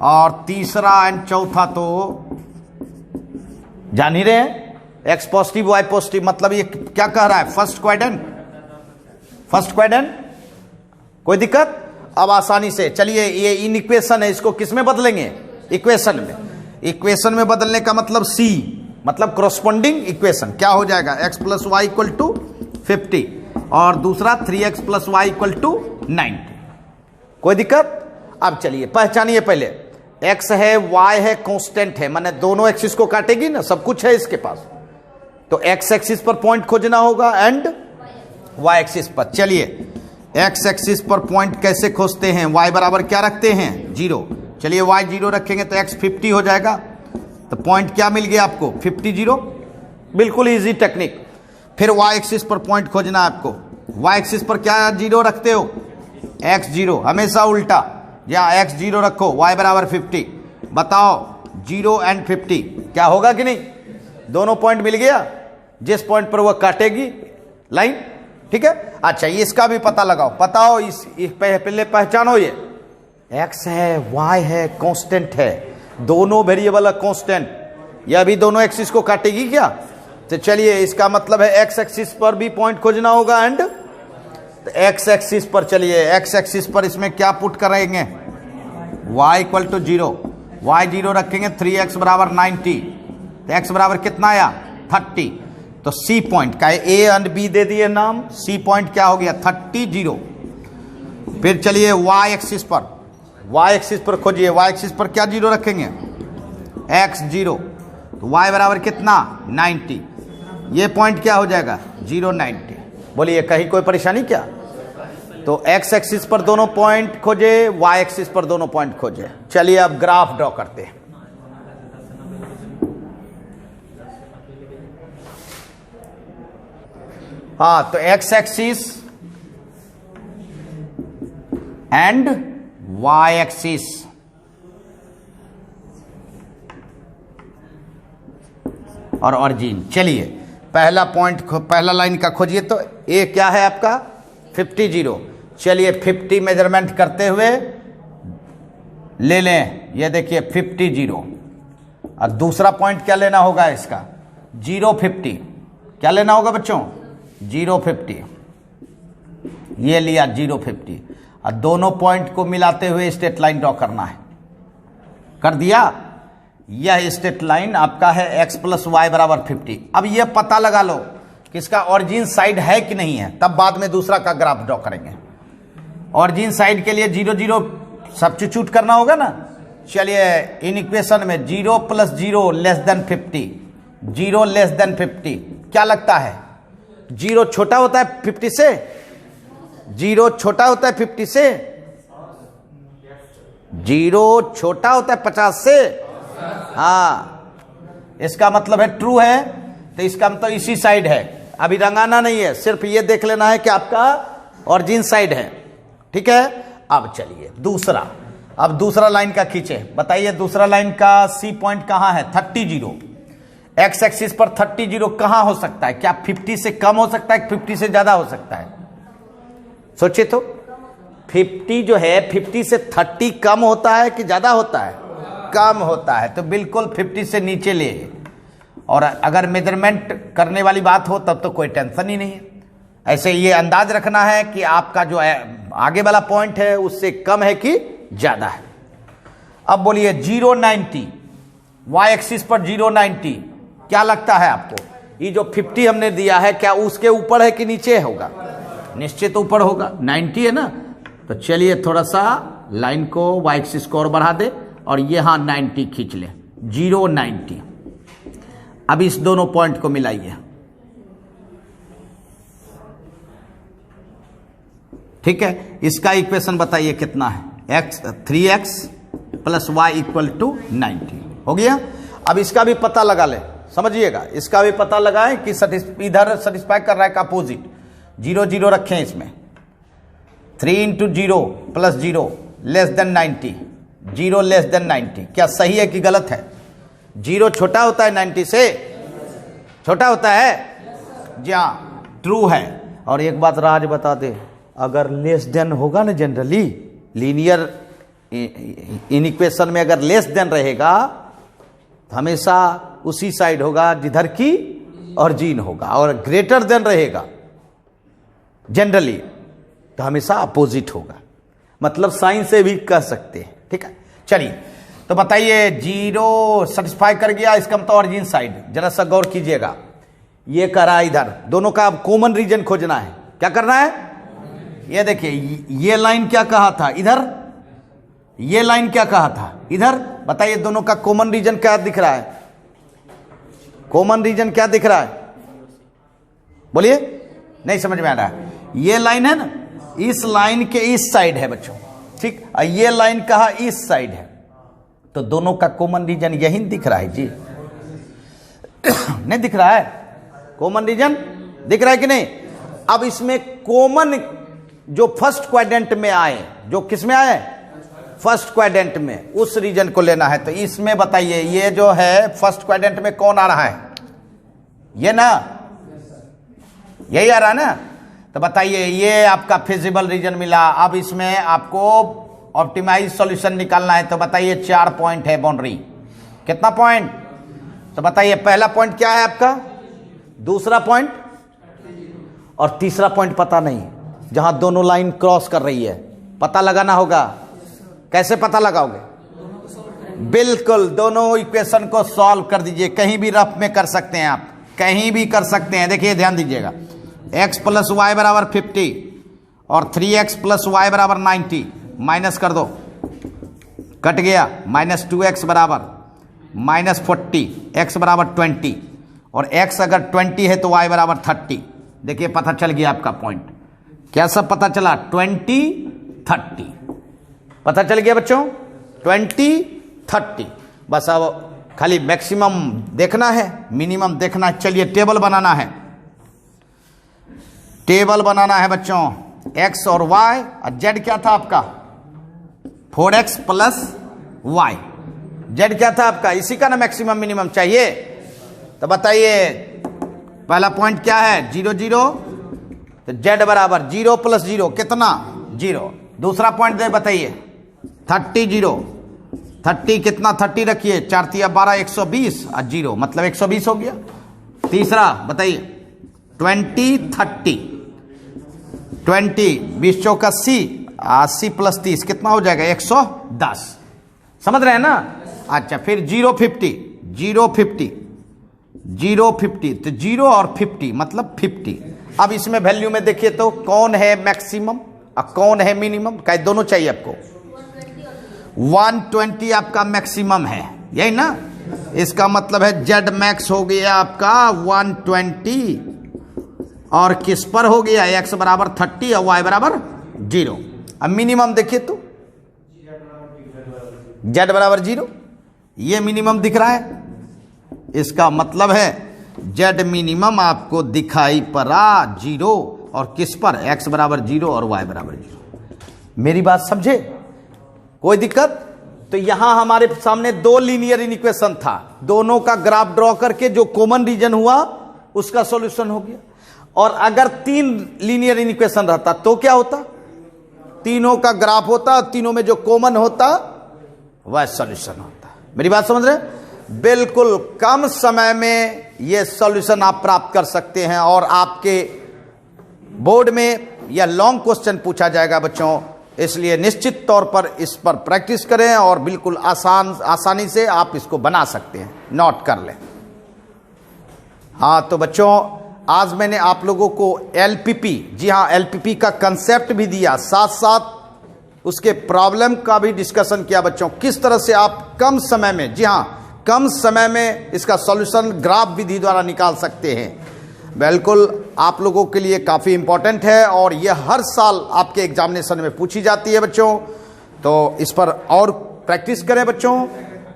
और तीसरा एंड चौथा तो जान ही रहे हैं, x पॉजिटिव y पॉजिटिव, मतलब ये क्या कह रहा है, फर्स्ट क्वाड्रेंट, फर्स्ट क्वाड्रेंट। कोई दिक्कत, अब आसानी से चलिए, ये इन इक्वेशन है, इसको किस में बदलेंगे, इक्वेशन में। इक्वेशन में बदलने का मतलब C, मतलब करस्पॉन्डिंग इक्वेशन क्या हो जाएगा, x plus y equal to 50, और दूसरा 3x plus y equal to 90। कोई दिक्कत। अब चलिए पहचानिए, पहले x है, y है, कांस्टेंट है, माने दोनों एक्सिस को काटेगी ना, सब कुछ है इसके पास, तो x एक्सिस पर पॉइंट खोजना होगा एंड y एक्सिस पर। चलिए x एक्सिस पर पॉइंट कैसे खोजते हैं, y बराबर क्या रखते हैं 0, चलिए y 0 रखेंगे तो x 50 हो जाएगा, तो पॉइंट क्या मिल गया आपको 50 0, बिल्कुल इजी टेक्निक। फिर y एक्सिस पर पॉइंट खोजना है आपको, y एक्सिस पर क्या 0 रखते हो, x 0, हमेशा उल्टा, या x 0 रखो, y बराबर 50, बताओ 0 एंड 50 क्या होगा कि नहीं, दोनों पॉइंट मिल गया, जिस पॉइंट पर वह काटेगी लाइन, ठीक है। अच्छा ये इसका भी पता लगाओ, बताओ इस पहले पहचानो, ये x है, y है, कांस्टेंट है, दोनों वेरिएबल है कांस्टेंट, यह भी दोनों एक्सिस को काटेगी क्या, तो चलिए इसका मतलब है x एक्सिस पर भी पॉइंट खोजना होगा एंड x एक्सिस पर, चलिए x एक्सिस पर इसमें क्या पुट करेंगे, y इक्वल टू 0, y 0 रखेंगे, 3x बराबर 90, तो x बराबर कितना आया 30, तो C पॉइंट का A एंड B दे दिए नाम, C पॉइंट क्या हो गया 30 0। फिर चलिए y एक्सिस पर, y एक्सिस पर खोजिए, y एक्सिस पर क्या 0 रखेंगे, x 0, तो y बराबर कितना 90, ये पॉइंट क्या हो जाएगा 0 90। बोलिए कहीं कोई परेशानी क्या, तो x एक्सिस पर दोनों पॉइंट खोजे, y एक्सिस पर दोनों पॉइंट खोजे। चलिए अब ग्राफ ड्रॉ करते हैं। हाँ तो x axis and y axis, और ऑरिजिन। चलिए पहला पॉइंट, पहला लाइन का खोजिए, तो ए क्या है आपका 50 0, चलिए 50 मेजरमेंट करते हुए ले लें, ये देखिए 50 0, और दूसरा पॉइंट क्या लेना होगा इसका 0 50, क्या लेना होगा बच्चों 0 50, ये लिया 0 50, और दोनों पॉइंट को मिलाते हुए स्ट्रेट लाइन ड्रॉ करना है, कर दिया। यह स्ट्रेट लाइन आपका है x प्लस वाई बराबर 50। अब यह पता लगा लो कि इसका ऑरिजिन साइड है कि नहीं है, तब बाद में दूसरा का ग्राफ ड्रॉ करेंगे। ऑरिजिन साइड के लिए 0 0 सब्स्टिट्यूट करना होगा ना, चलिए इन इक्वेशन में 0 plus 0 less than 50, 0 less than 50 क्या लगता है, 0 छोटा होता है 50 से, 0 छोटा होता है 50 से, 0 छोटा होता है 50 से, हाँ इसका मतलब है ट्रू है, तो इसका मतलब इसी साइड है, अभी रंगाना नहीं है, सिर्फ ये देख लेना है कि आपका ऑरिजिन साइड है, ठीक है। अब चलिए दूसरा, अब दूसरा लाइन का खींचे, बताइए दूसरा लाइन का सी पॉइंट कहां है 30 0, एक्स एक्सिस पर 30 0 कहां हो सकता है, क्या 50 से कम हो सकता है, 50 से ज्यादा हो सकता है, सोचिए तो 50 जो है 50 से 30 कम होता है कि ज्यादा होता है, कम होता है, तो बिल्कुल 50 से नीचे ले, और अगर मेजरमेंट करने वाली बात हो तब तो कोई टेंशन ही नहीं है। ऐसे ये अंदाज रखना है कि आपका जो है आगे वाला पॉइंट है उससे कम है कि ज्यादा है, अब बोलिए 0 90, वाई एक्सिस पर 0 90, क्या लगता है आपको? ये जो 50 हमने दिया है क्या उसके ऊपर है कि नीचे होगा? निश्चित ऊपर होगा, 90 है ना। तो चलिए थोड़ा सा लाइन को वाई एक्सिस को और बढ़ा दे और यहां 90 खींच ले, 0 90। अब इस दोनों पॉइंट को मिलाइए, ठीक है। इसका इक्वेशन बताइए कितना है? x 3x plus y equal to 90 हो गया। अब इसका भी पता लगा ले, समझिएगा, इसका भी पता लगाएं कि इधर सेटिस्फाई कर रहा है का अपोजिट। 0 0 रखें इसमें, 3 into 0 plus 0 less than 90, 0 less than 90। क्या सही है कि गलत है? 0 छोटा होता है 90 से, छोटा होता है जी हाँ, ट्रू है। और एक बात राज बता दे, अगर लेस देन होगा ना, जनरली लीनियर इक्वेशन में अगर लेस देन रहेगा तो हमेशा उसी साइड होगा जिधर की ऑरिजिन होगा, और ग्रेटर देन रहेगा जनरली तो हमेशा अपोजिट होगा। मतलब साइन से भी कह सकते हैं, ठीक है। चलिए तो बताइए 0 सेटिस्फाई कर गया, इसका मतलब ऑरिजिन साइड। जरा सा गौर कीजिएगा, ये कह रहा है इधर, दोनों का कॉमन रीजन खोजना है। क्या करना है? ये देखिए, ये लाइन क्या कहा था इधर, ये लाइन क्या कहा था इधर। बताइए दोनों का कॉमन रीजन क्या दिख रहा है? कॉमन रीजन क्या दिख रहा है? बोलिए, नहीं समझ में आ रहा है? ये लाइन है ना, इस लाइन के इस साइड है बच्चों, ठीक। ये लाइन कहा इस साइड है, तो दोनों का कॉमन रीजन यही दिख रहा है जी। नहीं दिख रहा है? कॉमन रीजन दिख रहा है कि नहीं? अब इसमें कॉमन जो फर्स्ट क्वाड्रेंट में आए, जो किस में आए? फर्स्ट क्वाड्रेंट में, उस रीजन को लेना है। तो इसमें बताइए ये जो है फर्स्ट क्वाड्रेंट में कौन आ रहा है? ये ना, यही आ रहा है ना। तो बताइए ये आपका फिजिबल रीजन मिला। अब इसमें आपको ऑप्टिमाइज सॉल्यूशन निकालना है। तो बताइए 4 पॉइंट है बाउंड्री। कितना पॉइंट? तो बताइए पहला पॉइंट क्या है आपका, दूसरा पॉइंट और तीसरा पॉइंट पता नहीं, जहां दोनों लाइन क्रॉस कर रही है। पता लगाना होगा। कैसे पता लगाओगे? बिल्कुल, दोनों इक्वेशन को सॉल्व कर दीजिए। कहीं भी रफ में कर सकते हैं आप, कहीं भी कर सकते हैं। देखिए ध्यान दीजिएगा, x प्लस वाई बराबर 50 और 3x प्लस वाई बराबर 90 माइनस कर दो, कट गया। माइनस 2x बराबर माइनस 40, x बराबर 20 और x अगर 20 है तो y बराबर 30। देखिए पता चल गया आपका पॉइंट। क्या सब पता चला? 20 30 पता चल गया बच्चों, 20 30। बस अब खाली मैक्सिमम देखना है, मिनिमम देखना है। चलिए टेबल बनाना है, टेबल बनाना है बच्चों। x और y और z क्या था आपका? 4x plus y। z क्या था आपका? इसी का ना मैक्सिमम मिनिमम चाहिए। तो बताइए पहला पॉइंट क्या है? 0 0, तो z बराबर 0 प्लस 0 कितना? 0। दूसरा पॉइंट दे बताइए 30 0, 30 कितना? 30 रखिए, 4 3 12 120 और 0 मतलब 120 हो गया। तीसरा बताइए 20 30, 20 20 चौक 80, 80 प्लस 30 कितना हो जाएगा? 110। समझ रहे हैं ना? अच्छा फिर 0 50, 0 50, 0 50, तो 0 और 50 मतलब 50। अब इसमें वैल्यू में देखिए तो कौन है मैक्सिमम और कौन है मिनिमम? क्या दोनों चाहिए आपको? 120 आपका मैक्सिमम है, यही ना। इसका मतलब है जेड मैक्स हो गया आपका 120 और किस पर हो गया? x बराबर 30 और y बराबर 0। अब मिनिमम देखिए तो z बराबर 0, ये मिनिमम दिख रहा है। इसका मतलब है z मिनिमम आपको दिखाई पड़ा 0 और किस पर? x बराबर 0 और y बराबर 0। मेरी बात समझे? कोई दिक्कत? तो यहां हमारे सामने दो लीनियर इक्वेशन था, दोनों का ग्राफ ड्रॉ करके जो कॉमन रीजन हुआ उसका सॉल्यूशन हो गया। और अगर 3 लीनियर इक्वेशन रहता तो क्या होता? तीनों का ग्राफ होता, तीनों में जो कॉमन होता वह सॉल्यूशन होता। मेरी बात समझ रहे? बिल्कुल कम समय में यह सॉल्यूशन आप प्राप्त कर सकते हैं। और आपके बोर्ड में यह लॉन्ग क्वेश्चन पूछा जाएगा बच्चों इसलिए निश्चित तौर पर इस पर प्रैक्टिस करें और बिल्कुल आसानी से आप इसको बना सकते हैं। नोट कर लें। हाँ, तो बच्चों आज मैंने आप लोगों को एलपीपी, जी हाँ, एलपीपी का कंसेप्ट भी दिया, साथ साथ उसके प्रॉब्लम का भी डिस्कशन किया बच्चों, किस तरह से आप कम समय में, जी हाँ, कम समय में इसका सॉल्यूशन ग्राफ विधि द्वारा निकाल सकते हैं। बिल्कुल आप लोगों के लिए काफ़ी इंपॉर्टेंट है और यह हर साल आपके एग्जामिनेशन में पूछी जाती है बच्चों। तो इस पर और प्रैक्टिस करें बच्चों,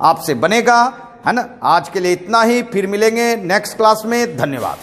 आपसे बनेगा, है ना। आज के लिए इतना ही, फिर मिलेंगे नेक्स्ट क्लास में। धन्यवाद।